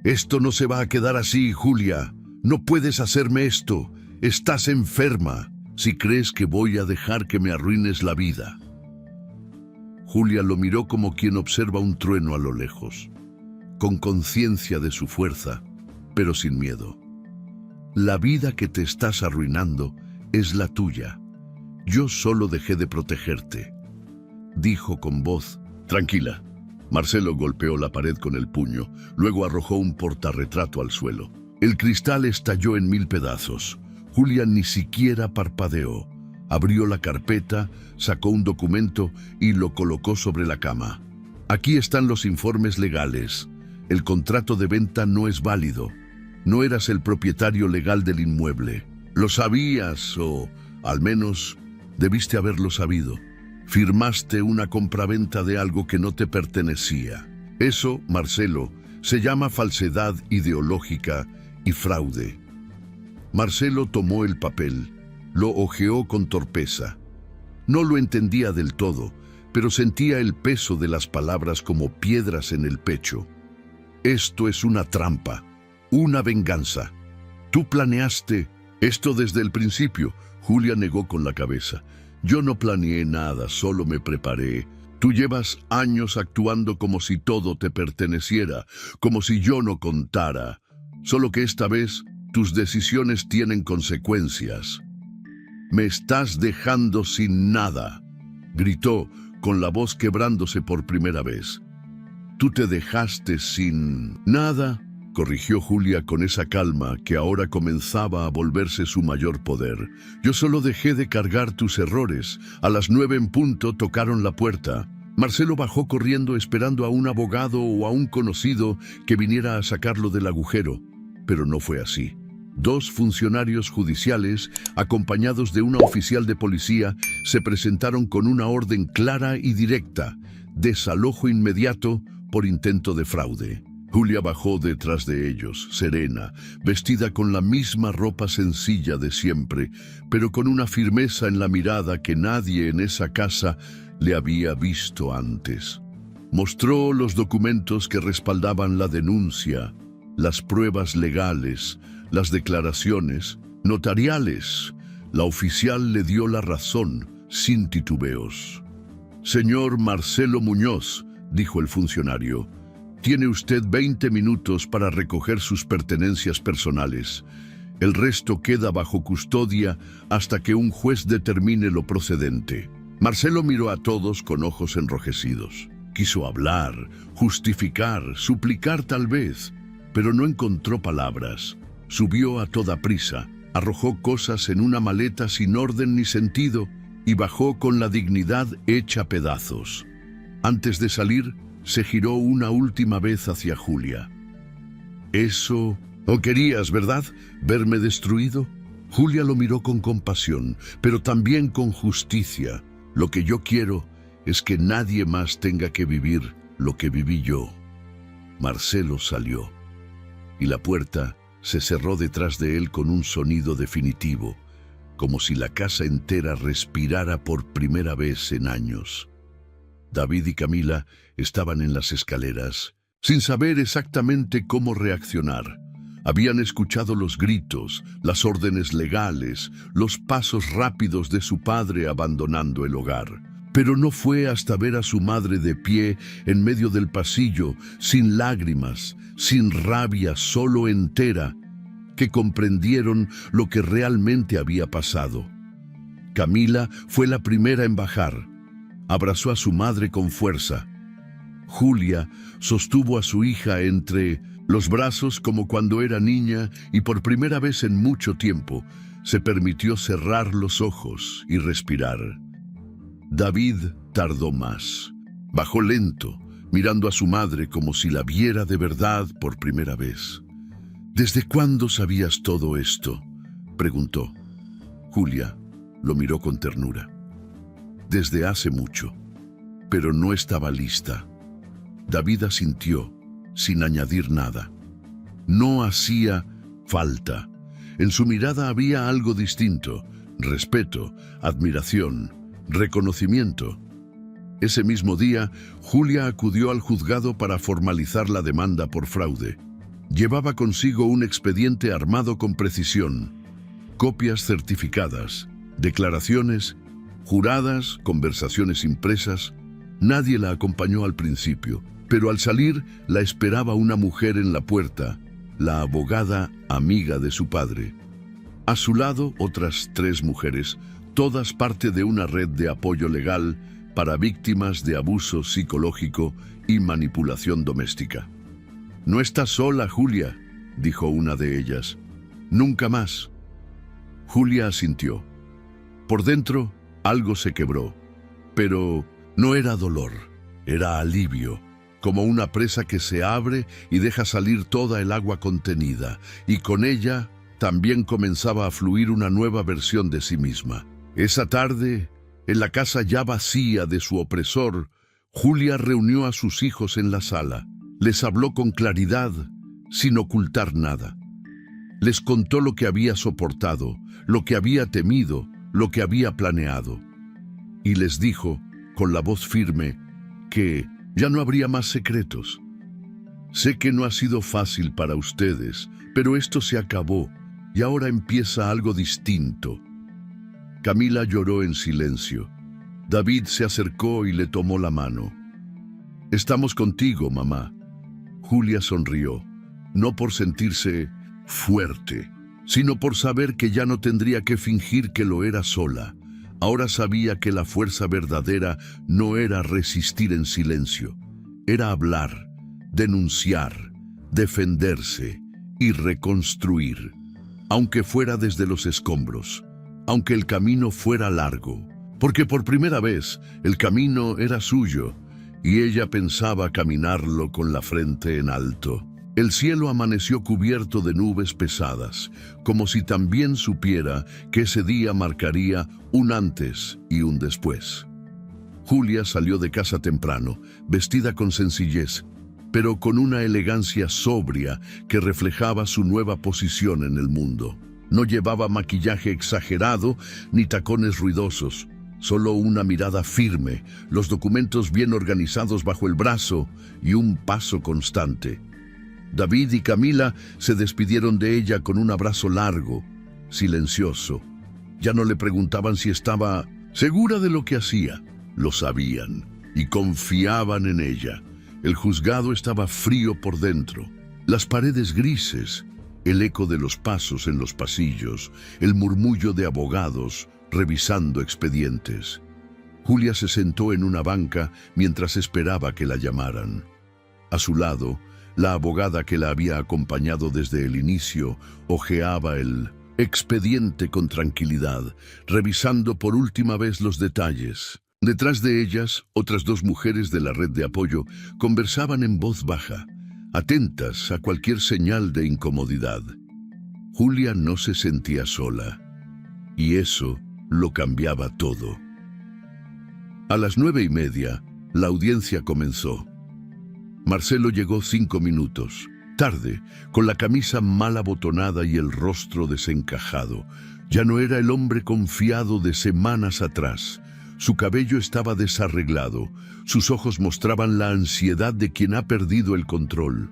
«Esto no se va a quedar así, Julia. No puedes hacerme esto. Estás enferma. Si crees que voy a dejar que me arruines la vida». Julia lo miró como quien observa un trueno a lo lejos, con conciencia de su fuerza, pero sin miedo. «La vida que te estás arruinando es la tuya. Yo solo dejé de protegerte», dijo con voz. «Tranquila». Marcelo golpeó la pared con el puño, luego arrojó un portarretrato al suelo. El cristal estalló en 1000 pedazos. Julia ni siquiera parpadeó. Abrió la carpeta, sacó un documento y lo colocó sobre la cama. «Aquí están los informes legales. El contrato de venta no es válido. No eras el propietario legal del inmueble. Lo sabías, o al menos debiste haberlo sabido. Firmaste una compraventa de algo que no te pertenecía. Eso, Marcelo, se llama falsedad ideológica y fraude». Marcelo tomó el papel. Lo hojeó con torpeza. No lo entendía del todo, pero sentía el peso de las palabras como piedras en el pecho. «Esto es una trampa, una venganza. Tú planeaste esto desde el principio». Julia negó con la cabeza. «Yo no planeé nada, solo me preparé. Tú llevas años actuando como si todo te perteneciera, como si yo no contara. Solo que esta vez tus decisiones tienen consecuencias». «Me estás dejando sin nada», gritó, con la voz quebrándose por primera vez. «Tú te dejaste sin nada», corrigió Julia con esa calma que ahora comenzaba a volverse su mayor poder. «Yo solo dejé de cargar tus errores. A las 9 en punto tocaron la puerta». Marcelo bajó corriendo esperando a un abogado o a un conocido que viniera a sacarlo del agujero, pero no fue así. 2 funcionarios judiciales, acompañados de una oficial de policía, se presentaron con una orden clara y directa: desalojo inmediato por intento de fraude. Julia bajó detrás de ellos, serena, vestida con la misma ropa sencilla de siempre, pero con una firmeza en la mirada que nadie en esa casa le había visto antes. Mostró los documentos que respaldaban la denuncia, las pruebas legales, las declaraciones notariales. La oficial le dio la razón, sin titubeos. «Señor Marcelo Muñoz», dijo el funcionario, «tiene usted 20 minutos para recoger sus pertenencias personales. El resto queda bajo custodia hasta que un juez determine lo procedente». Marcelo miró a todos con ojos enrojecidos. Quiso hablar, justificar, suplicar tal vez, pero no encontró palabras. Subió a toda prisa, arrojó cosas en una maleta sin orden ni sentido y bajó con la dignidad hecha pedazos. Antes de salir, se giró una última vez hacia Julia. «Eso no querías, ¿verdad? ¿Verme destruido?». Julia lo miró con compasión, pero también con justicia. «Lo que yo quiero es que nadie más tenga que vivir lo que viví yo». Marcelo salió y la puerta se cerró detrás de él con un sonido definitivo, como si la casa entera respirara por primera vez en años. David y Camila estaban en las escaleras, sin saber exactamente cómo reaccionar. Habían escuchado los gritos, las órdenes legales, los pasos rápidos de su padre abandonando el hogar. Pero no fue hasta ver a su madre de pie en medio del pasillo, sin lágrimas, sin rabia, solo entera, que comprendieron lo que realmente había pasado. Camila fue la primera en bajar. Abrazó a su madre con fuerza. Julia sostuvo a su hija entre los brazos como cuando era niña y por primera vez en mucho tiempo se permitió cerrar los ojos y respirar. David tardó más. Bajó lento, mirando a su madre como si la viera de verdad por primera vez. ¿Desde cuándo sabías todo esto?, preguntó. Julia lo miró con ternura. Desde hace mucho, pero no estaba lista. David asintió, sin añadir nada. No hacía falta. En su mirada había algo distinto: respeto, admiración, reconocimiento. Ese mismo día, Julia acudió al juzgado para formalizar la demanda por fraude. Llevaba consigo un expediente armado con precisión, copias certificadas, declaraciones, juradas, conversaciones impresas. Nadie la acompañó al principio, pero al salir la esperaba una mujer en la puerta, la abogada amiga de su padre. A su lado, otras 3 mujeres, todas parte de una red de apoyo legal para víctimas de abuso psicológico y manipulación doméstica. «No estás sola, Julia», dijo una de ellas. «Nunca más». Julia asintió. Por dentro, algo se quebró, pero no era dolor, era alivio, como una presa que se abre y deja salir toda el agua contenida, y con ella también comenzaba a fluir una nueva versión de sí misma. Esa tarde, en la casa ya vacía de su opresor, Julia reunió a sus hijos en la sala. Les habló con claridad, sin ocultar nada. Les contó lo que había soportado, lo que había temido, lo que había planeado. Y les dijo, con la voz firme, que ya no habría más secretos. Sé que no ha sido fácil para ustedes, pero esto se acabó y ahora empieza algo distinto. Camila lloró en silencio. David se acercó y le tomó la mano. «Estamos contigo, mamá». Julia sonrió, no por sentirse fuerte, sino por saber que ya no tendría que fingir que lo era sola. Ahora sabía que la fuerza verdadera no era resistir en silencio, era hablar, denunciar, defenderse y reconstruir, aunque fuera desde los escombros, aunque el camino fuera largo, porque por primera vez el camino era suyo y ella pensaba caminarlo con la frente en alto. El cielo amaneció cubierto de nubes pesadas, como si también supiera que ese día marcaría un antes y un después. Julia salió de casa temprano, vestida con sencillez, pero con una elegancia sobria que reflejaba su nueva posición en el mundo. No llevaba maquillaje exagerado ni tacones ruidosos, solo una mirada firme, los documentos bien organizados bajo el brazo y un paso constante. David y Camila se despidieron de ella con un abrazo largo, silencioso. Ya no le preguntaban si estaba segura de lo que hacía. Lo sabían y confiaban en ella. El juzgado estaba frío por dentro. Las paredes grises, el eco de los pasos en los pasillos, el murmullo de abogados revisando expedientes. Julia se sentó en una banca mientras esperaba que la llamaran. A su lado, la abogada que la había acompañado desde el inicio hojeaba el expediente con tranquilidad, revisando por última vez los detalles. Detrás de ellas, otras 2 mujeres de la red de apoyo conversaban en voz baja, atentas a cualquier señal de incomodidad. Julia no se sentía sola, y eso lo cambiaba todo. A las 9:30, la audiencia comenzó. Marcelo llegó 5 minutos, tarde, con la camisa mal abotonada y el rostro desencajado. Ya no era el hombre confiado de semanas atrás. Su cabello estaba desarreglado, sus ojos mostraban la ansiedad de quien ha perdido el control.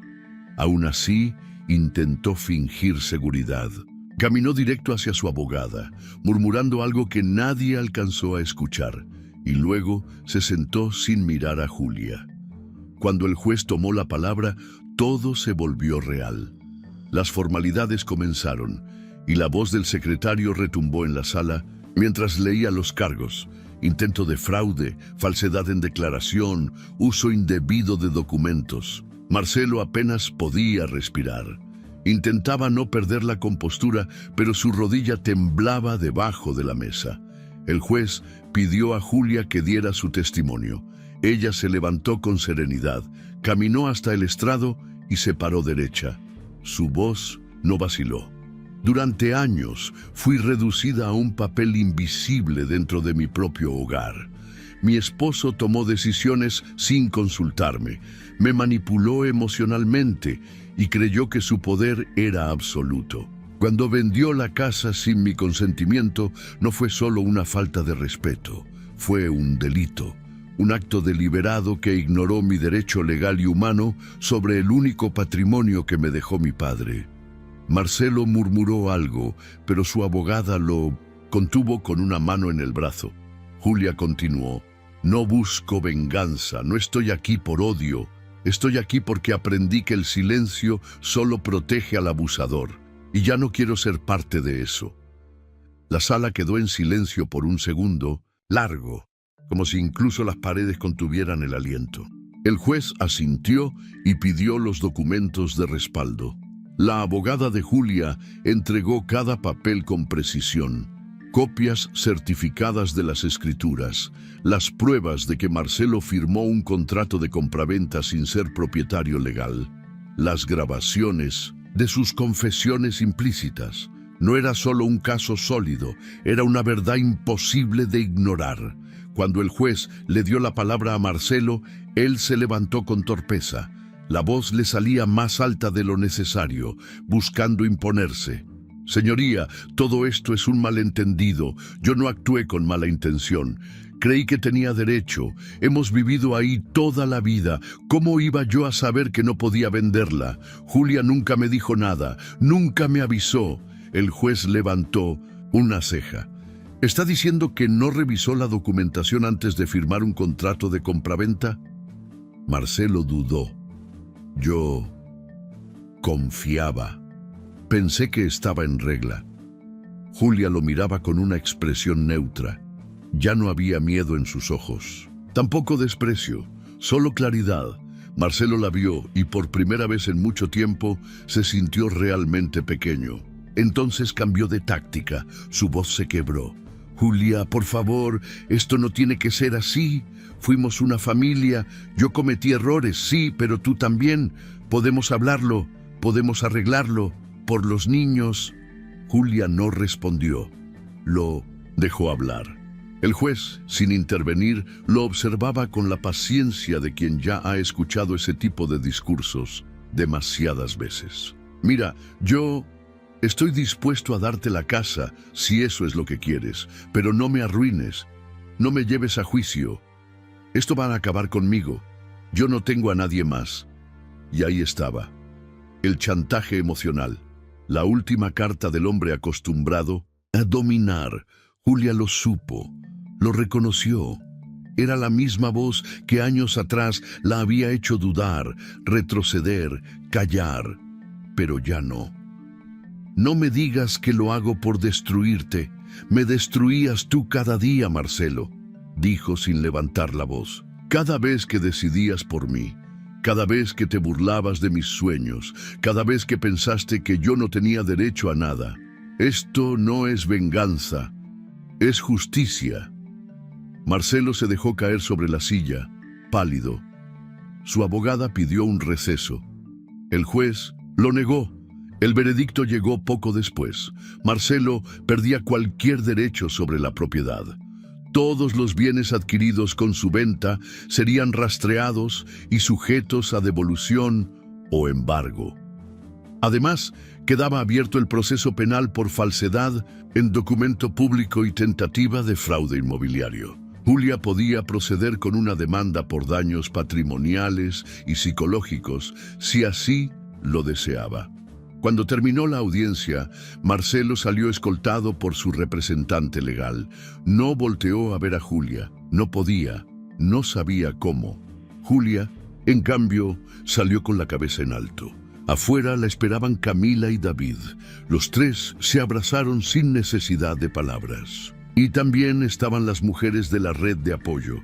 Aún así, intentó fingir seguridad. Caminó directo hacia su abogada, murmurando algo que nadie alcanzó a escuchar, y luego se sentó sin mirar a Julia. Cuando el juez tomó la palabra, todo se volvió real. Las formalidades comenzaron, y la voz del secretario retumbó en la sala mientras leía los cargos, intento de fraude, falsedad en declaración, uso indebido de documentos. Marcelo apenas podía respirar. Intentaba no perder la compostura, pero su rodilla temblaba debajo de la mesa. El juez pidió a Julia que diera su testimonio. Ella se levantó con serenidad, caminó hasta el estrado y se paró derecha. Su voz no vaciló. Durante años fui reducida a un papel invisible dentro de mi propio hogar. Mi esposo tomó decisiones sin consultarme, me manipuló emocionalmente y creyó que su poder era absoluto. Cuando vendió la casa sin mi consentimiento, no fue solo una falta de respeto, fue un delito, un acto deliberado que ignoró mi derecho legal y humano sobre el único patrimonio que me dejó mi padre. Marcelo murmuró algo, pero su abogada lo contuvo con una mano en el brazo. Julia continuó: no busco venganza, no estoy aquí por odio. Estoy aquí porque aprendí que el silencio solo protege al abusador, y ya no quiero ser parte de eso. La sala quedó en silencio por un segundo, largo, como si incluso las paredes contuvieran el aliento. El juez asintió y pidió los documentos de respaldo. La abogada de Julia entregó cada papel con precisión. Copias certificadas de las escrituras, las pruebas de que Marcelo firmó un contrato de compraventa sin ser propietario legal, las grabaciones de sus confesiones implícitas. No era solo un caso sólido, era una verdad imposible de ignorar. Cuando el juez le dio la palabra a Marcelo, él se levantó con torpeza. La voz le salía más alta de lo necesario, buscando imponerse. Señoría, todo esto es un malentendido. Yo no actué con mala intención. Creí que tenía derecho. Hemos vivido ahí toda la vida. ¿Cómo iba yo a saber que no podía venderla? Julia nunca me dijo nada, nunca me avisó. El juez levantó una ceja. ¿Está diciendo que no revisó la documentación antes de firmar un contrato de compraventa? Marcelo dudó. Yo confiaba. Pensé que estaba en regla. Julia lo miraba con una expresión neutra. Ya no había miedo en sus ojos. Tampoco desprecio, solo claridad. Marcelo la vio y por primera vez en mucho tiempo se sintió realmente pequeño. Entonces cambió de táctica, su voz se quebró. Julia, por favor, esto no tiene que ser así. Fuimos una familia, yo cometí errores, sí, pero tú también. Podemos hablarlo, podemos arreglarlo, por los niños. Julia no respondió, lo dejó hablar. El juez, sin intervenir, lo observaba con la paciencia de quien ya ha escuchado ese tipo de discursos demasiadas veces. Mira, yo estoy dispuesto a darte la casa si eso es lo que quieres, pero no me arruines, no me lleves a juicio. Esto va a acabar conmigo. Yo no tengo a nadie más. Y ahí estaba. El chantaje emocional. La última carta del hombre acostumbrado a dominar. Julia lo supo. Lo reconoció. Era la misma voz que años atrás la había hecho dudar, retroceder, callar. Pero ya no. No me digas que lo hago por destruirte. Me destruías tú cada día, Marcelo, dijo sin levantar la voz. Cada vez que decidías por mí, cada vez que te burlabas de mis sueños, cada vez que pensaste que yo no tenía derecho a nada. Esto no es venganza, es justicia. Marcelo se dejó caer sobre la silla, pálido. Su abogada pidió un receso. El juez lo negó. El veredicto llegó poco después. Marcelo perdía cualquier derecho sobre la propiedad. Todos los bienes adquiridos con su venta serían rastreados y sujetos a devolución o embargo. Además, quedaba abierto el proceso penal por falsedad en documento público y tentativa de fraude inmobiliario. Julia podía proceder con una demanda por daños patrimoniales y psicológicos si así lo deseaba. Cuando terminó la audiencia, Marcelo salió escoltado por su representante legal. No volteó a ver a Julia. No podía, no sabía cómo. Julia, en cambio, salió con la cabeza en alto. Afuera la esperaban Camila y David. Los tres se abrazaron sin necesidad de palabras. Y también estaban las mujeres de la red de apoyo,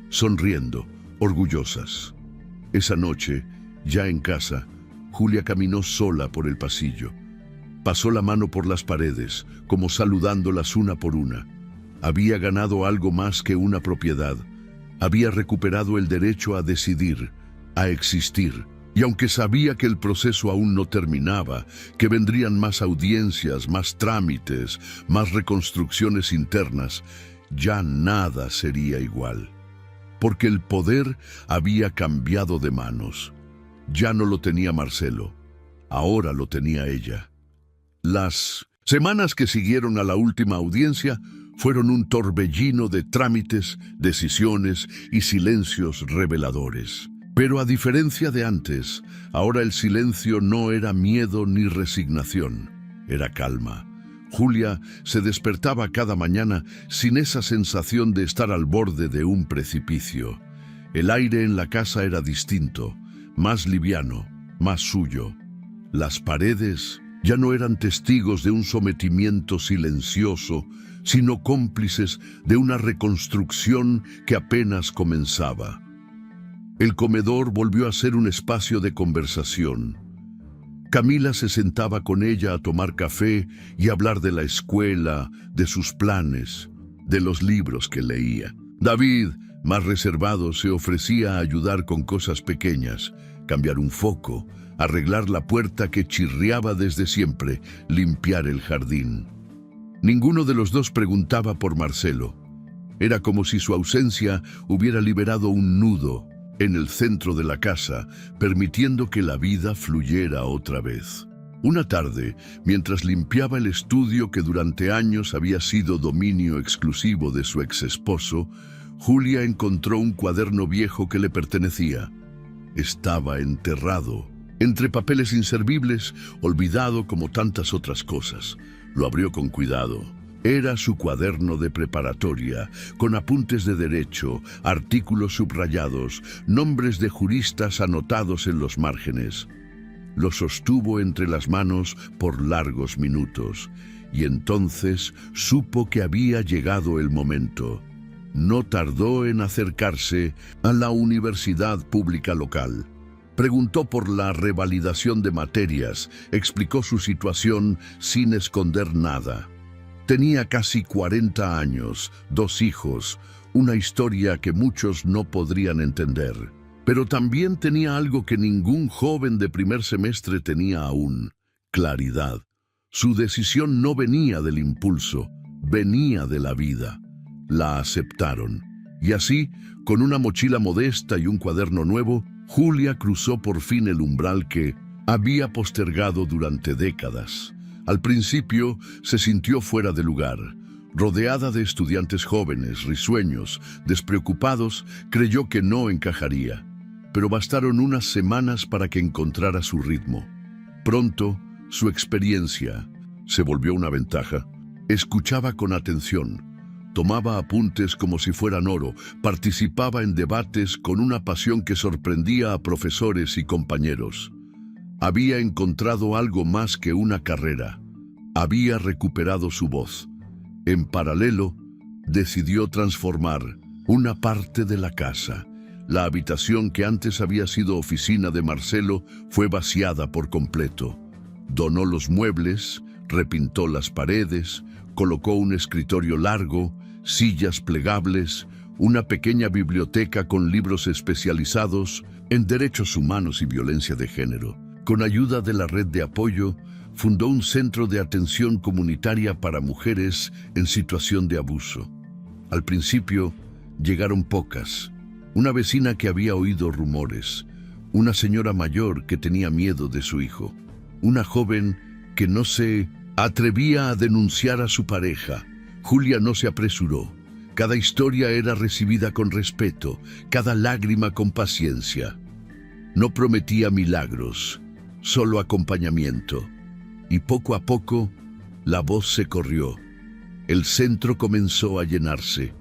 sonriendo, orgullosas. Esa noche, ya en casa, Julia caminó sola por el pasillo. Pasó la mano por las paredes, como saludándolas una por una. Había ganado algo más que una propiedad. Había recuperado el derecho a decidir, a existir. Y aunque sabía que el proceso aún no terminaba, que vendrían más audiencias, más trámites, más reconstrucciones internas, ya nada sería igual. Porque el poder había cambiado de manos. Ya no lo tenía Marcelo, ahora lo tenía ella. Las semanas que siguieron a la última audiencia fueron un torbellino de trámites, decisiones y silencios reveladores. Pero a diferencia de antes, ahora el silencio no era miedo ni resignación, era calma. Julia se despertaba cada mañana sin esa sensación de estar al borde de un precipicio. El aire en la casa era distinto, más liviano, más suyo. Las paredes ya no eran testigos de un sometimiento silencioso, sino cómplices de una reconstrucción que apenas comenzaba. El comedor volvió a ser un espacio de conversación. Camila se sentaba con ella a tomar café y hablar de la escuela, de sus planes, de los libros que leía. David, más reservado, se ofrecía a ayudar con cosas pequeñas, cambiar un foco, arreglar la puerta que chirriaba desde siempre, limpiar el jardín. Ninguno de los dos preguntaba por Marcelo. Era como si su ausencia hubiera liberado un nudo en el centro de la casa, permitiendo que la vida fluyera otra vez. Una tarde, mientras limpiaba el estudio que durante años había sido dominio exclusivo de su exesposo, Julia encontró un cuaderno viejo que le pertenecía. Estaba enterrado entre papeles inservibles, olvidado como tantas otras cosas. Lo abrió con cuidado. Era su cuaderno de preparatoria, con apuntes de derecho, artículos subrayados, nombres de juristas anotados en los márgenes. Lo sostuvo entre las manos por largos minutos, y entonces supo que había llegado el momento. No tardó en acercarse a la universidad pública local. Preguntó por la revalidación de materias, explicó su situación sin esconder nada. Tenía casi 40 años, 2 hijos, una historia que muchos no podrían entender. Pero también tenía algo que ningún joven de primer semestre tenía aún: claridad. Su decisión no venía del impulso, venía de la vida. La aceptaron. Y así, con una mochila modesta y un cuaderno nuevo, Julia cruzó por fin el umbral que había postergado durante décadas. Al principio se sintió fuera de lugar. Rodeada de estudiantes jóvenes, risueños, despreocupados, creyó que no encajaría. Pero bastaron unas semanas para que encontrara su ritmo. Pronto, su experiencia se volvió una ventaja. Escuchaba con atención, tomaba apuntes como si fueran oro, participaba en debates con una pasión que sorprendía a profesores y compañeros. Había encontrado algo más que una carrera. Había recuperado su voz. En paralelo, decidió transformar una parte de la casa. La habitación que antes había sido oficina de Marcelo fue vaciada por completo. Donó los muebles, repintó las paredes, colocó un escritorio largo, sillas plegables, una pequeña biblioteca con libros especializados en derechos humanos y violencia de género. Con ayuda de la red de apoyo, fundó un centro de atención comunitaria para mujeres en situación de abuso. Al principio, llegaron pocas. Una vecina que había oído rumores, una señora mayor que tenía miedo de su hijo, una joven que no se atrevía a denunciar a su pareja. Julia no se apresuró. Cada historia era recibida con respeto, cada lágrima con paciencia. No prometía milagros, solo acompañamiento. Y poco a poco, la voz se corrió. El centro comenzó a llenarse.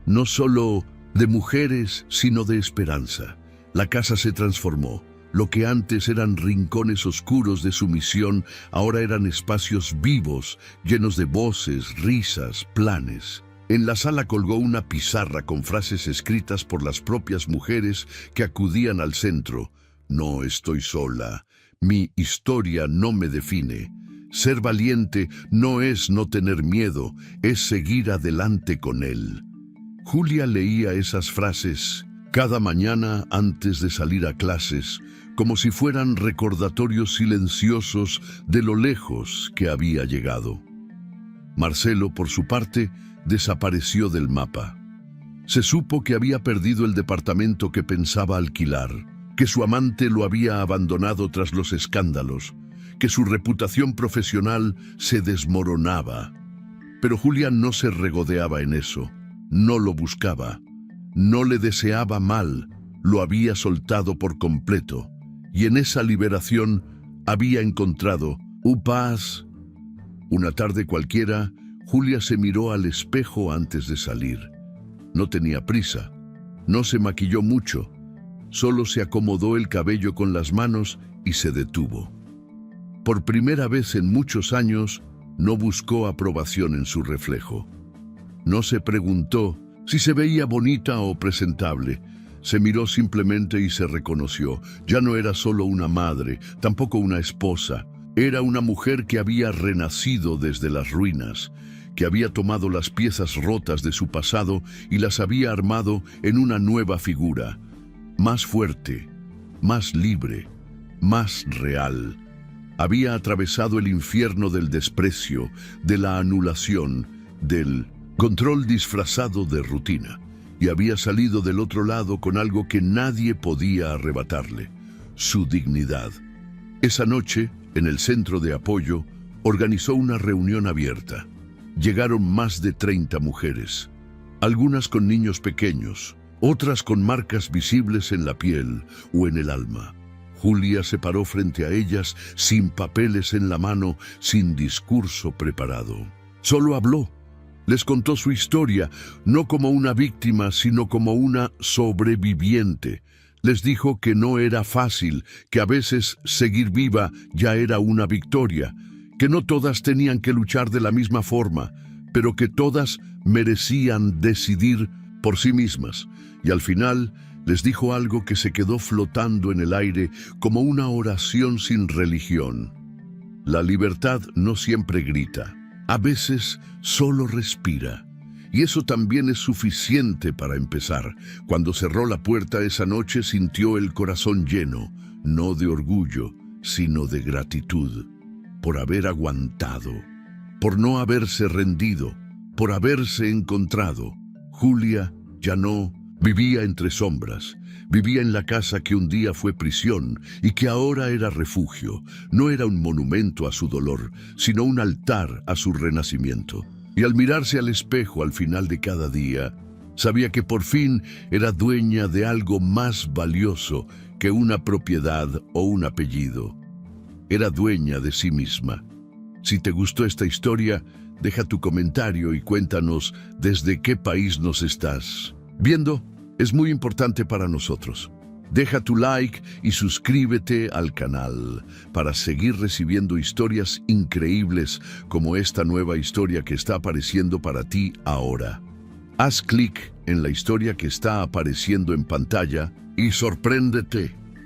No solo de mujeres, sino de esperanza. La casa se transformó. Lo que antes eran rincones oscuros de sumisión, ahora eran espacios vivos, llenos de voces, risas, planes. En la sala colgó una pizarra con frases escritas por las propias mujeres que acudían al centro. No estoy sola. Mi historia no me define. Ser valiente no es no tener miedo, es seguir adelante con él. Julia leía esas frases cada mañana antes de salir a clases, como si fueran recordatorios silenciosos de lo lejos que había llegado. Marcelo, por su parte, desapareció del mapa. Se supo que había perdido el departamento que pensaba alquilar, que su amante lo había abandonado tras los escándalos, que su reputación profesional se desmoronaba. Pero Julia no se regodeaba en eso, no lo buscaba, no le deseaba mal, lo había soltado por completo, y en esa liberación había encontrado paz. Una tarde cualquiera, Julia se miró al espejo antes de salir. No tenía prisa, no se maquilló mucho, solo se acomodó el cabello con las manos y se detuvo. Por primera vez en muchos años, no buscó aprobación en su reflejo. No se preguntó si se veía bonita o presentable. Se miró simplemente y se reconoció. Ya no era solo una madre, tampoco una esposa. Era una mujer que había renacido desde las ruinas, que había tomado las piezas rotas de su pasado y las había armado en una nueva figura, más fuerte, más libre, más real. Había atravesado el infierno del desprecio, de la anulación, del control disfrazado de rutina, y había salido del otro lado con algo que nadie podía arrebatarle: su dignidad. Esa noche, en el centro de apoyo, organizó una reunión abierta. Llegaron más de 30 mujeres, algunas con niños pequeños, otras con marcas visibles en la piel o en el alma. Julia se paró frente a ellas, sin papeles en la mano, sin discurso preparado. Solo habló. Les contó su historia, no como una víctima, sino como una sobreviviente. Les dijo que no era fácil, que a veces seguir viva ya era una victoria, que no todas tenían que luchar de la misma forma, pero que todas merecían decidir por sí mismas. Y al final les dijo algo que se quedó flotando en el aire como una oración sin religión. La libertad no siempre grita, a veces solo respira. Y eso también es suficiente para empezar. Cuando cerró la puerta esa noche sintió el corazón lleno, no de orgullo, sino de gratitud, por haber aguantado, por no haberse rendido, por haberse encontrado. Julia ya no vivía entre sombras, vivía en la casa que un día fue prisión y que ahora era refugio. No era un monumento a su dolor, sino un altar a su renacimiento. Y al mirarse al espejo al final de cada día, sabía que por fin era dueña de algo más valioso que una propiedad o un apellido. Era dueña de sí misma. Si te gustó esta historia, deja tu comentario y cuéntanos desde qué país nos estás viendo. Es muy importante para nosotros. Deja tu like y suscríbete al canal para seguir recibiendo historias increíbles como esta nueva historia que está apareciendo para ti ahora. Haz clic en la historia que está apareciendo en pantalla y sorpréndete.